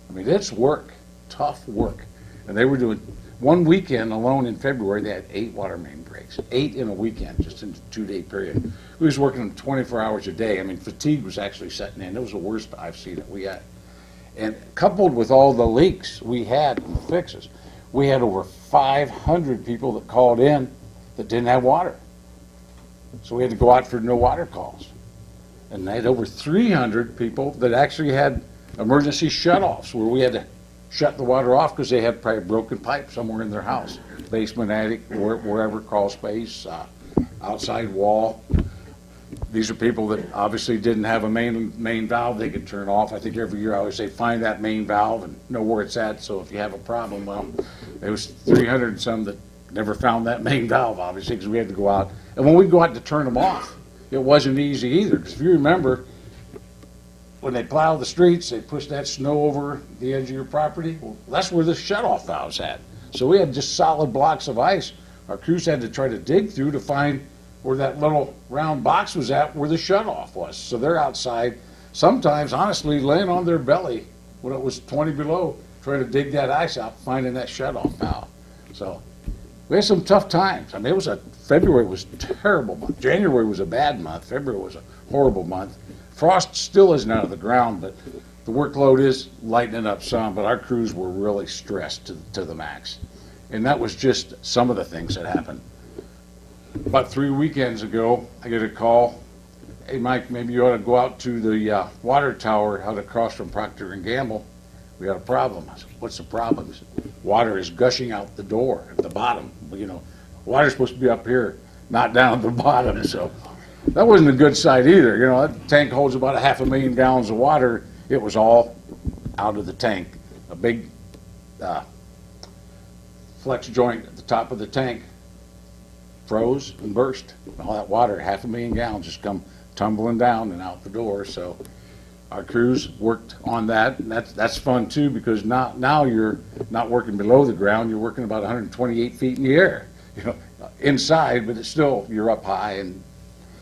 I mean, it's work, tough work. And they were doing, one weekend alone in February, they had 8 water main breaks. 8 in a weekend, just in a 2-day period. We was working 24 hours a day. I mean, fatigue was actually setting in. It was the worst I've seen it. We had, and coupled with all the leaks we had and the fixes, we had over 500 people that called in that didn't have water. So we had to go out for no water calls. And they had over 300 people that actually had emergency shutoffs where we had to shut the water off because they had probably a broken pipe somewhere in their house, basement, attic, wherever, crawl space, outside wall. These are people that obviously didn't have a main valve they could turn off. I think every year I always say find that main valve and know where it's at, so if you have a problem, well, there was 300 and some that never found that main valve, obviously, because we had to go out. And when we go out to turn them off, it wasn't easy either, because if you remember, when they plow the streets, they push that snow over the edge of your property. Well, that's where the shutoff valves at. So we had just solid blocks of ice. Our crews had to try to dig through to find where that little round box was at, where the shutoff was. So they're outside, sometimes, honestly, laying on their belly when it was 20 below, trying to dig that ice out, finding that shutoff valve. So we had some tough times. I mean, February was a terrible month. January was a bad month. February was a horrible month. Frost still isn't out of the ground, but the workload is lightening up some, but our crews were really stressed to the max. And that was just some of the things that happened. About 3 weekends ago, I get a call, hey Mike, maybe you ought to go out to the water tower out across from Procter & Gamble. We got a problem. I said, what's the problem? He said, water is gushing out the door at the bottom. Water's supposed to be up here, not down at the bottom, so that wasn't a good sight either. That tank holds about 500,000 gallons of water. It was all out of the tank. A big flex joint at the top of the tank froze and burst. All that water, 500,000 gallons, just come tumbling down and out the door. So our crews worked on that, and that's fun too, because now you're not working below the ground. You're working about 128 feet in the air. Inside, but it's still, you're up high. And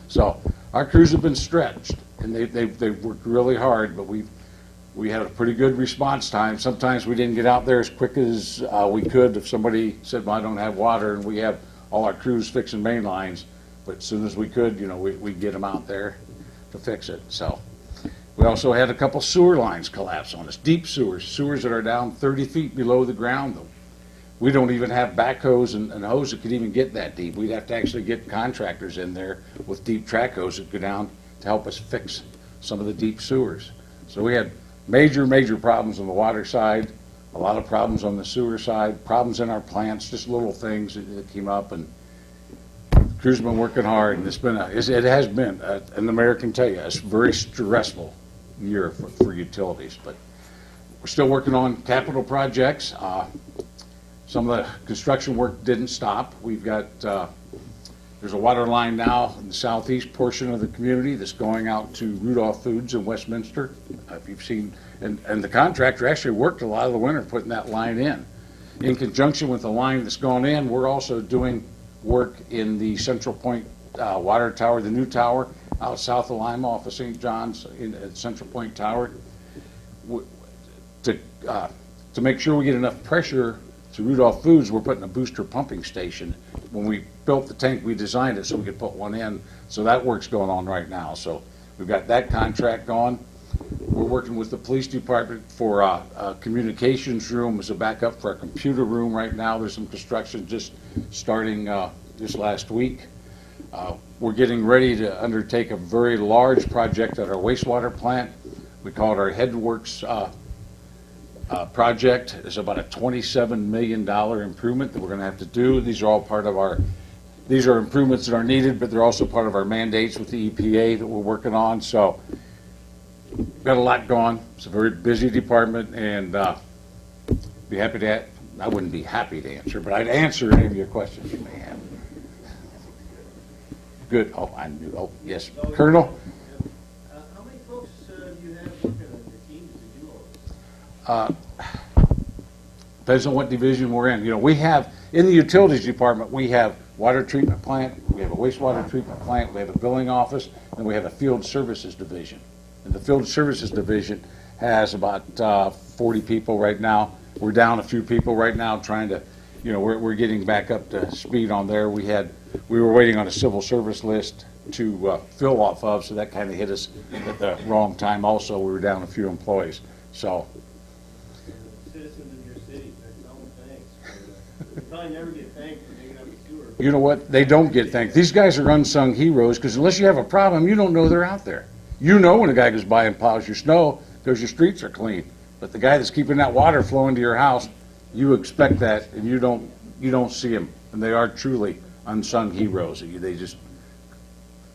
so our crews have been stretched, and they've worked really hard, but we had a pretty good response time. Sometimes we didn't get out there as quick as we could if somebody said, well, I don't have water, and we have all our crews fixing main lines. But as soon as we could, we'd get them out there to fix it. So we also had a couple sewer lines collapse on us, deep sewers that are down 30 feet below the ground. Though we don't even have backhoes and hose that could even get that deep. We'd have to actually get contractors in there with deep track hose that go down to help us fix some of the deep sewers. So we had major problems on the water side, a lot of problems on the sewer side, problems in our plants, just little things that came up. And the crew's been working hard, and it has been, and the mayor can tell you, it's a very stressful year for utilities. But we're still working on capital projects. Some of the construction work didn't stop. We've got, there's a water line now in the southeast portion of the community that's going out to Rudolph Foods in Westminster. If you've seen, and the contractor actually worked a lot of the winter putting that line in. In conjunction with the line that's gone in, we're also doing work in the Central Point water tower, the new tower out south of Lima off of St. John's at Central Point Tower, to make sure we get enough pressure to Rudolph Foods. We're putting a booster pumping station. When we built the tank, we designed it so we could put one in. So that work's going on right now. So we've got that contract on. We're working with the police department for a communications room as a backup for a computer room right now. There's some construction just starting this last week. We're getting ready to undertake a very large project at our wastewater plant. We call it our Headworks project. It's about a $27 million improvement that we're going to have to do. These are all part of our, these are improvements that are needed, but they're also part of our mandates with the EPA that we're working on. So got a lot going. It's a very busy department, and be happy to, I wouldn't be happy to answer, but I'd answer any of your questions you may have. Good. Oh, I knew. Oh, yes. Colonel? How many folks do you have working on your teams to do all this? Depends on what division we're in. You know, we have, in the utilities department, we have water treatment plant, we have a wastewater treatment plant, we have a billing office, and we have a field services division. And the field services division has about 40 people right now. We're down a few people right now trying to, you know, we're getting back up to speed on there. We were waiting on a civil service list to fill off of, so that kind of hit us at the wrong time also. We were down a few employees. So Citizens in your city, they're telling thanks. They probably never get thanked for digging up a sewer. you know what? They don't get thanked. These guys are unsung heroes because unless you have a problem, you don't know they're out there. You know when a guy goes by and plows your snow because your streets are clean. But the guy that's keeping that water flowing to your house, you expect that, and you don't see them. And they are truly unsung heroes. They just,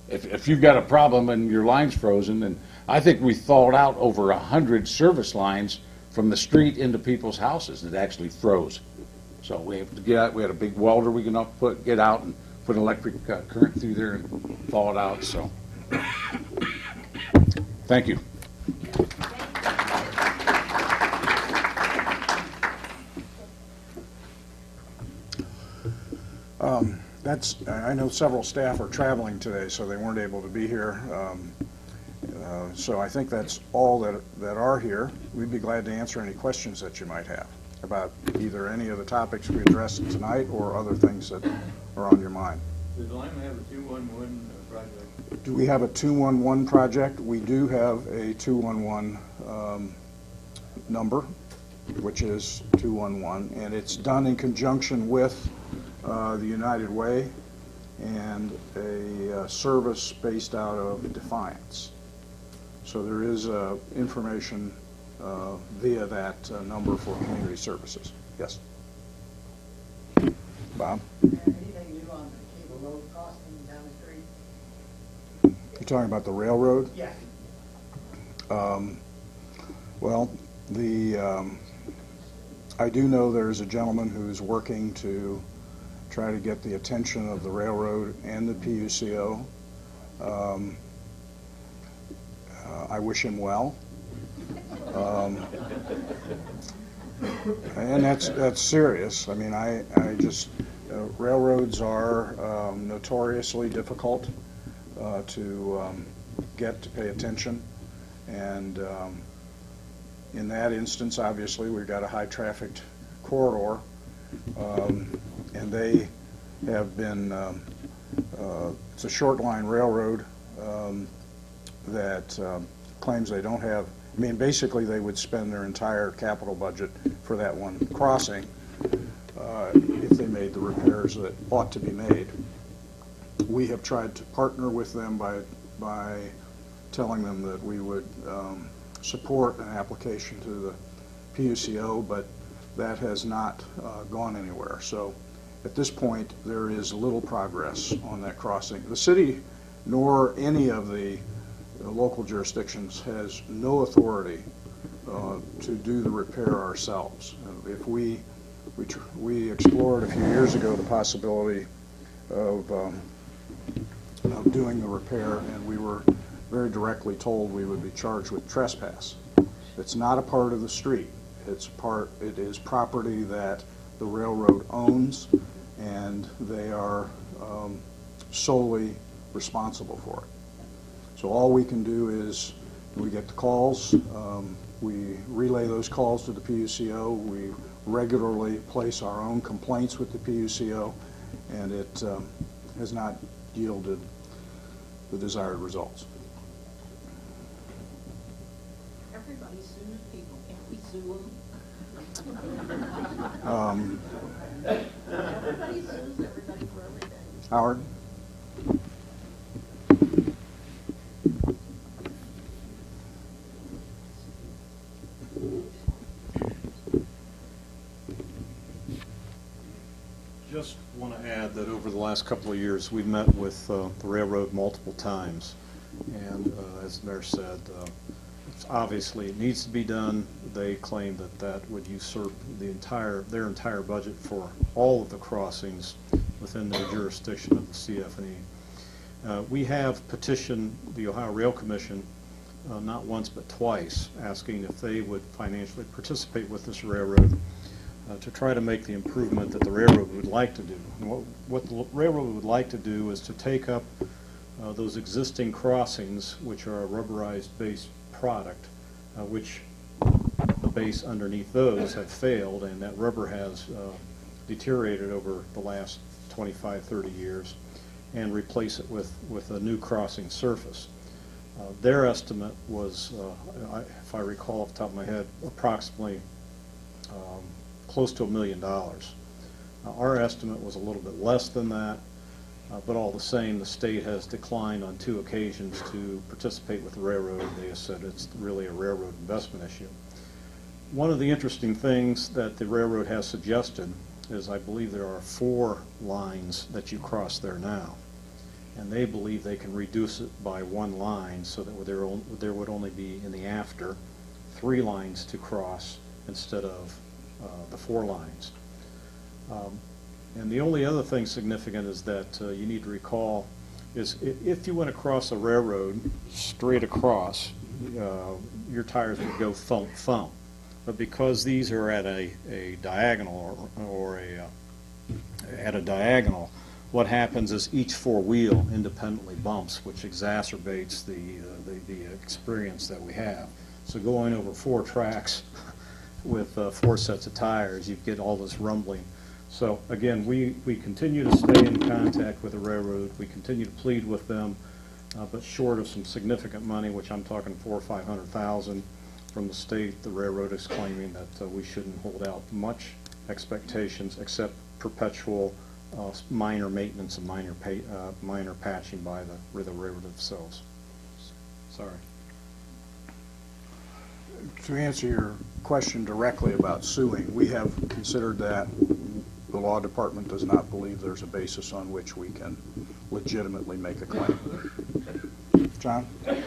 if you've got a problem and your line's frozen, and I think we thawed out over 100 service lines from the street into people's houses that actually froze. So we have to get out. We had a big welder we can get out and put electric current through there and thaw it out. So thank you. I know several staff are traveling today, so they weren't able to be here. So I think that's all that are here. We'd be glad to answer any questions that you might have about either any of the topics we addressed tonight or other things that are on your mind. Does Lima have a 211 project? Do we have a 211 project? We do have a 211 number, which is 211, and it's done in conjunction with the United Way and a service based out of Defiance. So there is information via that number for community services. Yes. Bob? Anything new on the cable road crossing down the street? You're talking about the railroad? Yes. Well, I do know there's a gentleman who's working to try to get the attention of the railroad and the PUCO. I wish him well. And that's serious. I mean, I just, railroads are notoriously difficult to get to pay attention. And in that instance, obviously, we've got a high-trafficked corridor. And they have been, it's a short-line railroad that claims they don't have, I mean, basically they would spend their entire capital budget for that one crossing if they made the repairs that ought to be made. We have tried to partner with them by telling them that we would support an application to the PUCO, but that has not gone anywhere. So at this point, there is little progress on that crossing. The city, nor any of the local jurisdictions, has no authority to do the repair ourselves. If we explored a few years ago the possibility of doing the repair, and we were very directly told we would be charged with trespass. It's not a part of the street. It is property that the railroad owns, and they are solely responsible for it. So all we can do is we get the calls, we relay those calls to the PUCO, we regularly place our own complaints with the PUCO, and it has not yielded the desired results. Everybody sues people. Can't we sue them? Everybody sues everybody for everything. Howard? last couple of years, we've met with the railroad multiple times. And as the mayor said, obviously it needs to be done. They claim that that would usurp their entire budget for all of the crossings within their jurisdiction of the CF&E. We have petitioned the Ohio Rail Commission not once but twice, asking if they would financially participate with this railroad to try to make the improvement that the railroad would like to do. And what the railroad would like to do is to take up those existing crossings, which are a rubberized base product, which the base underneath those have failed, and that rubber has deteriorated over the last 25, 30 years, and replace it with a new crossing surface. Their estimate was, if I recall off the top of my head, approximately close to $1 million. Our estimate was a little bit less than that, but all the same, the state has declined on 2 occasions to participate with the railroad. They have said it's really a railroad investment issue. One of the interesting things that the railroad has suggested is, I believe there are 4 lines that you cross there now, and they believe they can reduce it by 1 line so that there would only be in the after 3 lines to cross instead of the 4 lines. And the only other thing significant is that you need to recall is if you went across a railroad straight across, your tires would go thump thump. But because these are at a diagonal at a diagonal, what happens is each 4-wheel independently bumps, which exacerbates the experience that we have. So going over 4 tracks with 4 sets of tires, you get all this rumbling. So again, we continue to stay in contact with the railroad. We continue to plead with them, but short of some significant money, which I'm talking $400,000 or $500,000 from the state, the railroad is claiming that we shouldn't hold out much expectations except perpetual minor maintenance and minor patching by the railroad themselves. Sorry. To answer your question directly about suing, we have considered that. The law department does not believe there's a basis on which we can legitimately make a claim. John? Could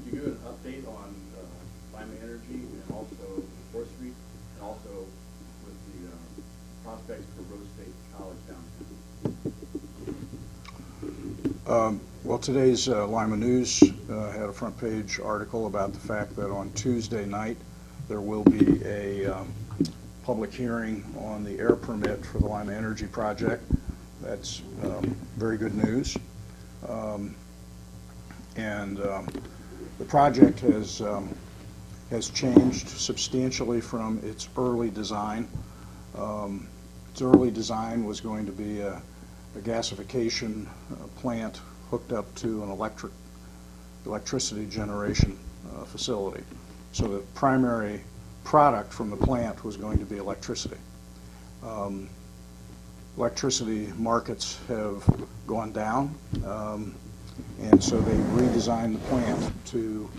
you give an update on Lima Energy and also 4th Street, and also with the prospects for Westgate College downtown? Well, today's Lima News had a front page article about the fact that on Tuesday night there will be a public hearing on the air permit for the Lima Energy project. That's very good news. The project has changed substantially from its early design. Its early design was going to be a gasification plant hooked up to an electricity generation facility. So the primary product from the plant was going to be electricity. Electricity markets have gone down, and so they redesigned the plant to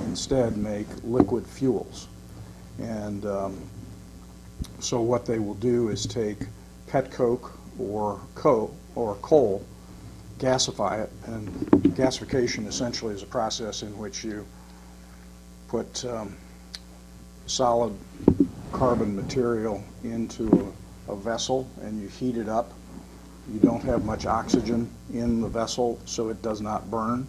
instead make liquid fuels. And so what they will do is take pet coke or coal, gasify it, and gasification essentially is a process in which you put solid carbon material into a vessel and you heat it up. You don't have much oxygen in the vessel, so it does not burn.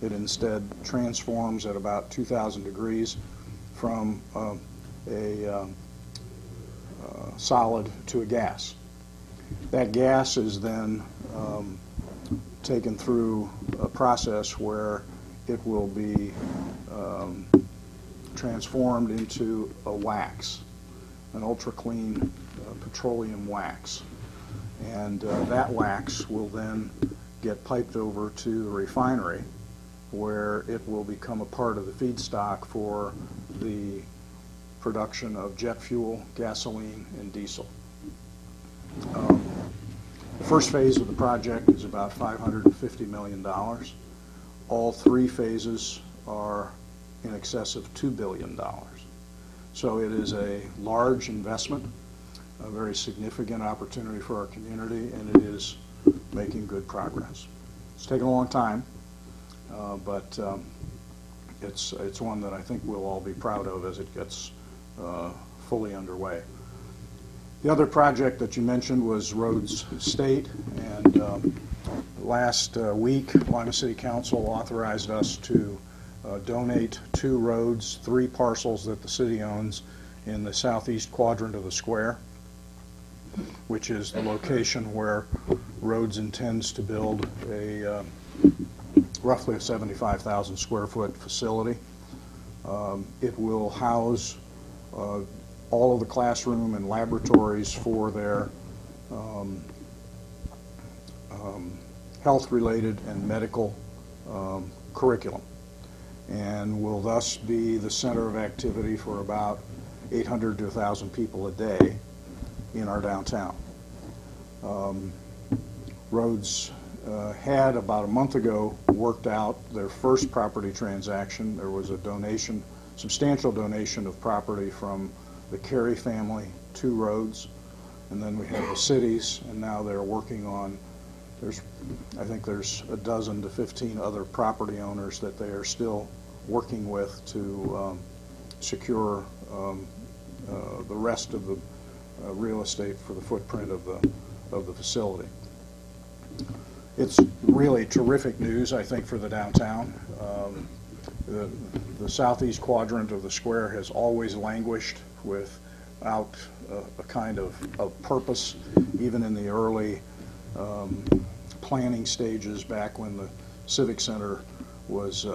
It instead transforms at about 2,000 degrees from a solid to a gas. That gas is then taken through a process where it will be transformed into a wax, an ultra-clean petroleum wax. And that wax will then get piped over to the refinery, where it will become a part of the feedstock for the production of jet fuel, gasoline, and diesel. The first phase of the project is about $550 million. All 3 phases are in excess of $2 billion. So it is a large investment, a very significant opportunity for our community, and it is making good progress. It's taken a long time, but it's one that I think we'll all be proud of as it gets fully underway. The other project that you mentioned was Roads State, and last week, Lima City Council authorized us to donate 2 roads, 3 parcels that the city owns in the southeast quadrant of the square, which is the location where Roads intends to build a roughly a 75,000 square foot facility. It will house all of the classroom and laboratories for their health-related and medical curriculum, and will thus be the center of activity for about 800 to 1,000 people a day in our downtown. Roads had about a month ago worked out their first property transaction. There was a donation, substantial donation of property from the Carey family to Roads, and then we have the cities, and now they're working on, I think there's a dozen to 15 other property owners that they are still working with to secure the rest of the real estate for the footprint of the facility. It's really terrific news, I think, for the downtown. The southeast quadrant of the square has always languished without a kind of purpose, even in the early planning stages back when the Civic Center was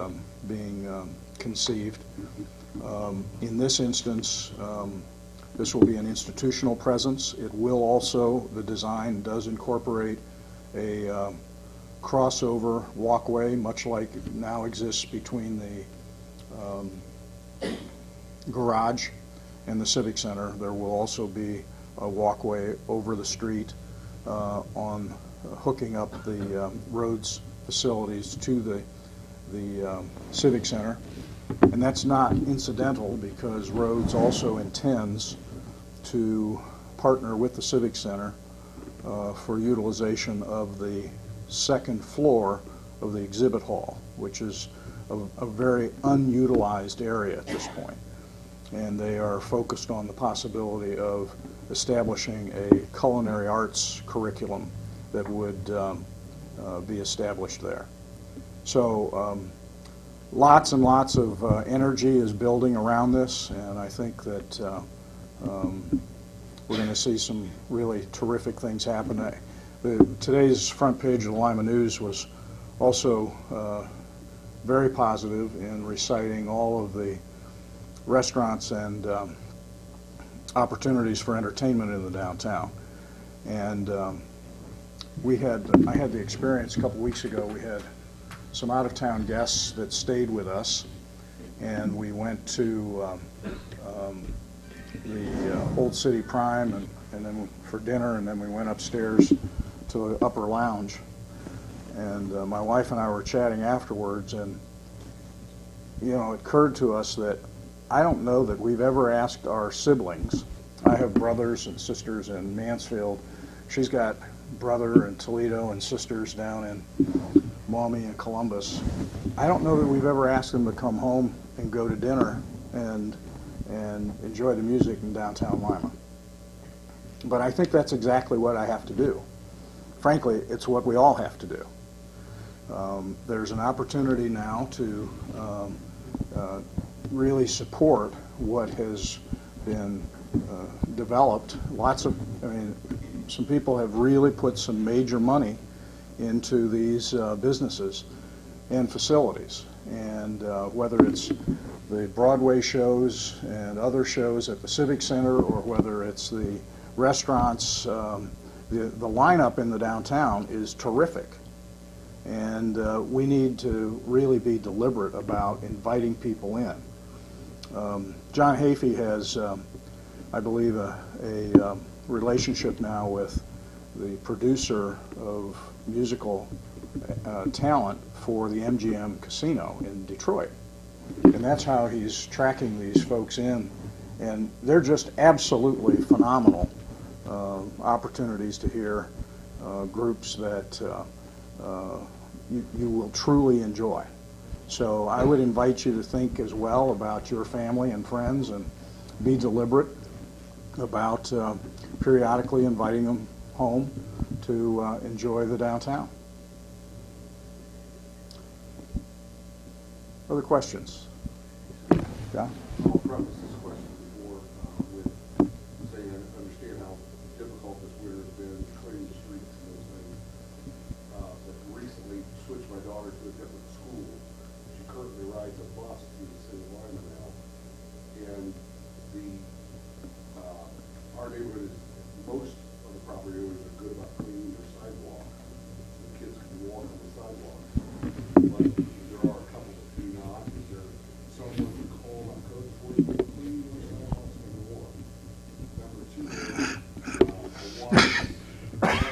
being conceived. In this instance, this will be an institutional presence. It will also, the design does incorporate a crossover walkway, much like now exists between the garage and the Civic Center. There will also be a walkway over the street on hooking up the Roads facilities to the Civic Center. And that's not incidental, because Roads also intends to partner with the Civic Center for utilization of the second floor of the exhibit hall, which is a very unutilized area at this point. And they are focused on the possibility of establishing a culinary arts curriculum that would be established there. So lots and lots of energy is building around this, and I think that we're going to see some really terrific things happen. Today's front page of the Lima News was also very positive in reciting all of the restaurants and opportunities for entertainment in the downtown. And I had the experience a couple weeks ago. We had some out-of-town guests that stayed with us, and we went to the Old City Prime and then for dinner, and then we went upstairs to the upper lounge. And my wife and I were chatting afterwards, and it occurred to us that I don't know that we've ever asked our siblings. I have brothers and sisters in Mansfield. She's got brother in Toledo and sisters down in Maumee and Columbus. I don't know that we've ever asked them to come home and go to dinner and enjoy the music in downtown Lima. But I think that's exactly what I have to do. Frankly, it's what we all have to do. There's an opportunity now to really support what has been developed. Some people have really put some major money into these businesses and facilities. And whether it's the Broadway shows and other shows at the Civic Center, or whether it's the restaurants, the lineup in the downtown is terrific. And we need to really be deliberate about inviting people in. John Hafey has, I believe, a relationship now with the producer of musical talent for the MGM Casino in Detroit. And that's how he's tracking these folks in. And they're just absolutely phenomenal opportunities to hear groups that you will truly enjoy. So I would invite you to think as well about your family and friends and be deliberate about periodically inviting them home to enjoy the downtown. Other questions? John? I'll preface this question before with saying I understand how difficult this winter has been clearing the streets and those things. But recently switched my daughter to a different school. She currently rides a bus through the city of Lima now. And our neighborhood is, most of the property owners are good about cleaning their sidewalk so the kids can walk on the sidewalk. But there are a couple that do not. Is there someone to call on code enforcement to clean their sidewalks? Number one. Number two, I watched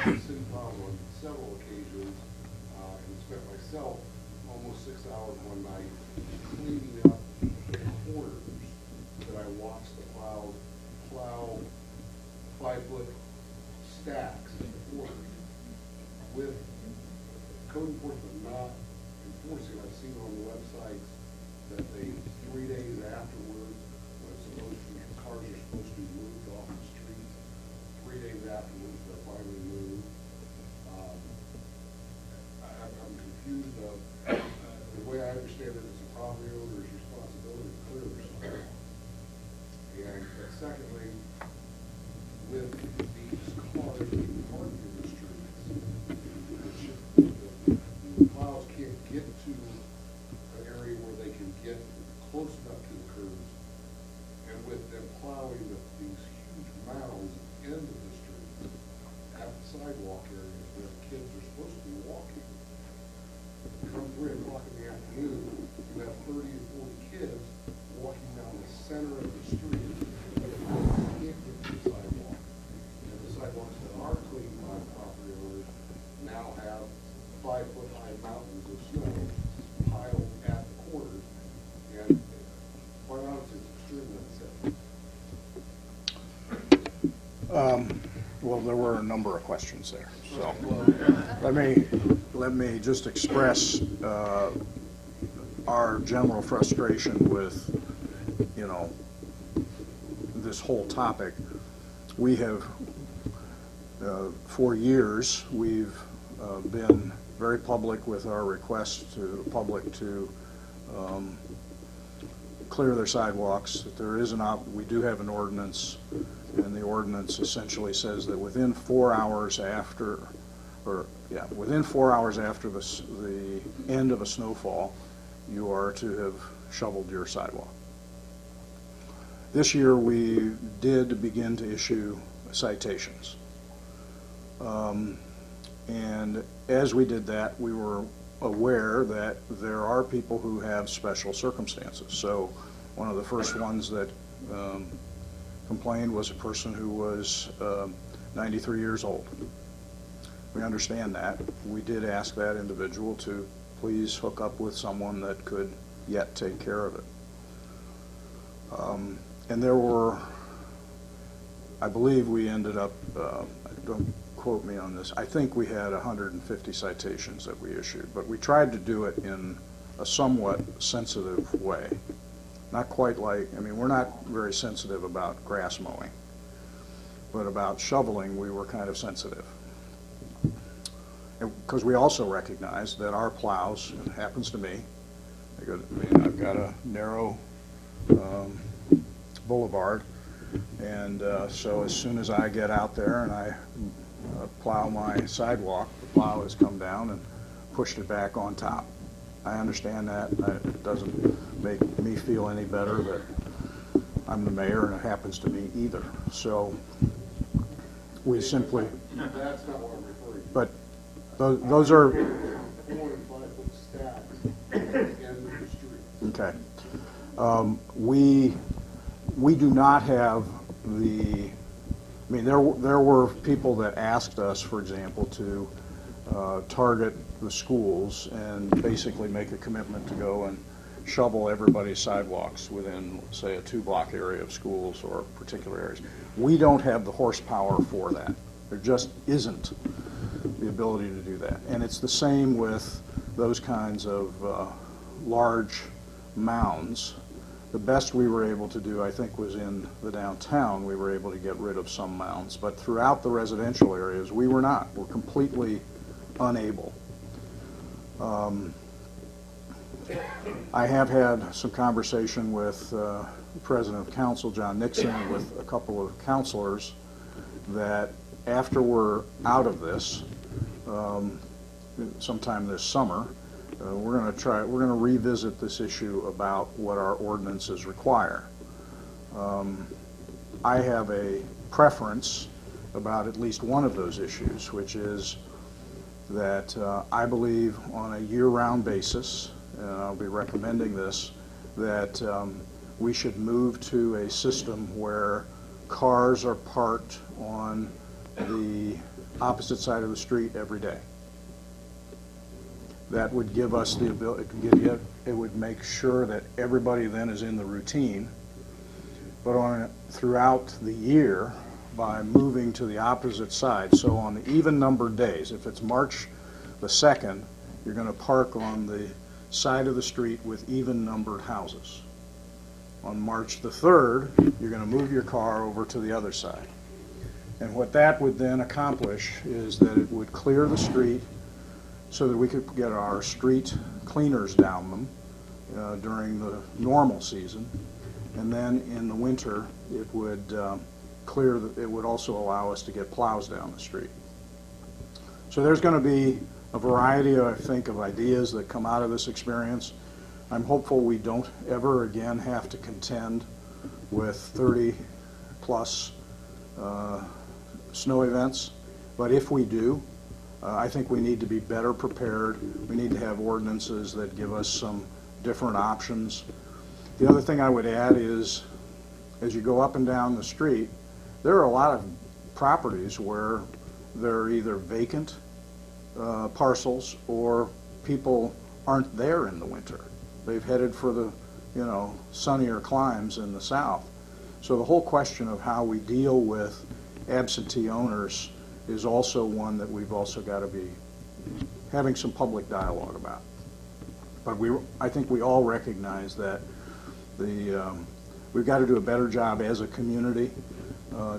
the city pile on several occasions and spent myself almost 6 hours one night cleaning up the corners that I watched the plow 5-foot stacks in the corners with code enforcement not enforcing. I've seen on the websites that they 3 days afterwards, when cars are supposed to be moved off the streets, 3 days afterwards they're finally moved. I'm confused of the way I understand it, it's a property owner's responsibility to clear their sidewalk. And secondly, with these cars being parked in the streets, the plows can't get to an area where they can get close enough to the curbs, and with them plowing these huge mounds into the streets at the sidewalk areas where the kids are supposed to be walking. Come 3 o'clock in the afternoon, you have 30 to 40 kids walking down the center of the street. Can't get to the sidewalk. And the sidewalks that are cleaned by property owners now have 5-foot high mountains of snow piled at the corners. And quite honestly, it's extremely unsafe. Well, there were a number of questions there. So let me just express our general frustration with, this whole topic. We have, for years, we've been very public with our request to the public to clear their sidewalks. That there is we do have an ordinance, and the ordinance essentially says that within 4 hours after, within 4 hours after the end of a snowfall, you are to have shoveled your sidewalk. This year we did begin to issue citations. And as we did that, we were aware that there are people who have special circumstances. So one of the first ones that complained was a person who was 93 years old. We understand that. We did ask that individual to please hook up with someone that could yet take care of it. And there were, I believe we ended up, don't quote me on this, I think we had 150 citations that we issued, but we tried to do it in a somewhat sensitive way. Not quite like, we're not very sensitive about grass mowing, but about shoveling we were kind of sensitive. Because we also recognize that our plows, and it happens to me, I've got a narrow boulevard, and so as soon as I get out there and I plow my sidewalk, the plow has come down and pushed it back on top. I understand that. It doesn't make me feel any better that I'm the mayor and it happens to me either. So we simply, That's not what I'm referring to. but those are, 4 and 5-foot stacks at the end of the street. okay. We do not have the, there were people that asked us, for example, to target the schools and basically make a commitment to go and shovel everybody's sidewalks within, say, a 2-block area of schools or particular areas. We don't have the horsepower for that. There just isn't. the ability to do that. And it's the same with those kinds of large mounds. The best we were able to do, I think, was in the downtown. We were able to get rid of some mounds. But throughout the residential areas, we were not. We're completely unable. I have had some conversation with the President of Council, John Nixon, with a couple of councilors, that after we're out of this, sometime this summer, we're going to revisit this issue about what our ordinances require. I have a preference about at least one of those issues, which is that I believe on a year-round basis, and I'll be recommending this, that we should move to a system where cars are parked on the opposite side of the street every day. That would give us the ability, it would make sure that everybody then is in the routine. But throughout the year, by moving to the opposite side, so on the even-numbered days, if it's March the 2nd, you're going to park on the side of the street with even-numbered houses. On March the 3rd, you're going to move your car over to the other side. And what that would then accomplish is that it would clear the street so that we could get our street cleaners down them during the normal season. And then in the winter, it would it would also allow us to get plows down the street. So there's going to be a variety, I think, of ideas that come out of this experience. I'm hopeful we don't ever again have to contend with 30-plus snow events, but if we do, I think we need to be better prepared. We need to have ordinances that give us some different options. The other thing I would add is, as you go up and down the street, there are a lot of properties where they're either vacant parcels or people aren't there in the winter. They've headed for the, sunnier climes in the south. So the whole question of how we deal with absentee owners is also one that we've also got to be having some public dialogue about. But I think we all recognize that we've got to do a better job as a community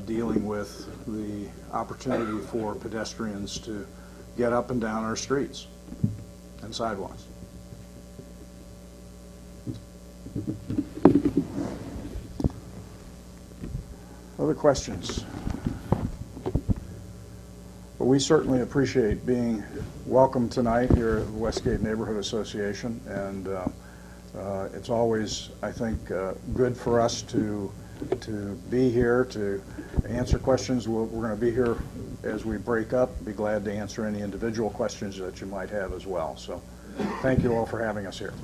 dealing with the opportunity for pedestrians to get up and down our streets and sidewalks. Other questions? Well, we certainly appreciate being welcome tonight here at the Westgate Neighborhood Association, and it's always, I think, good for us to be here to answer questions. We're going to be here as we break up. Be glad to answer any individual questions that you might have as well. So thank you all for having us here.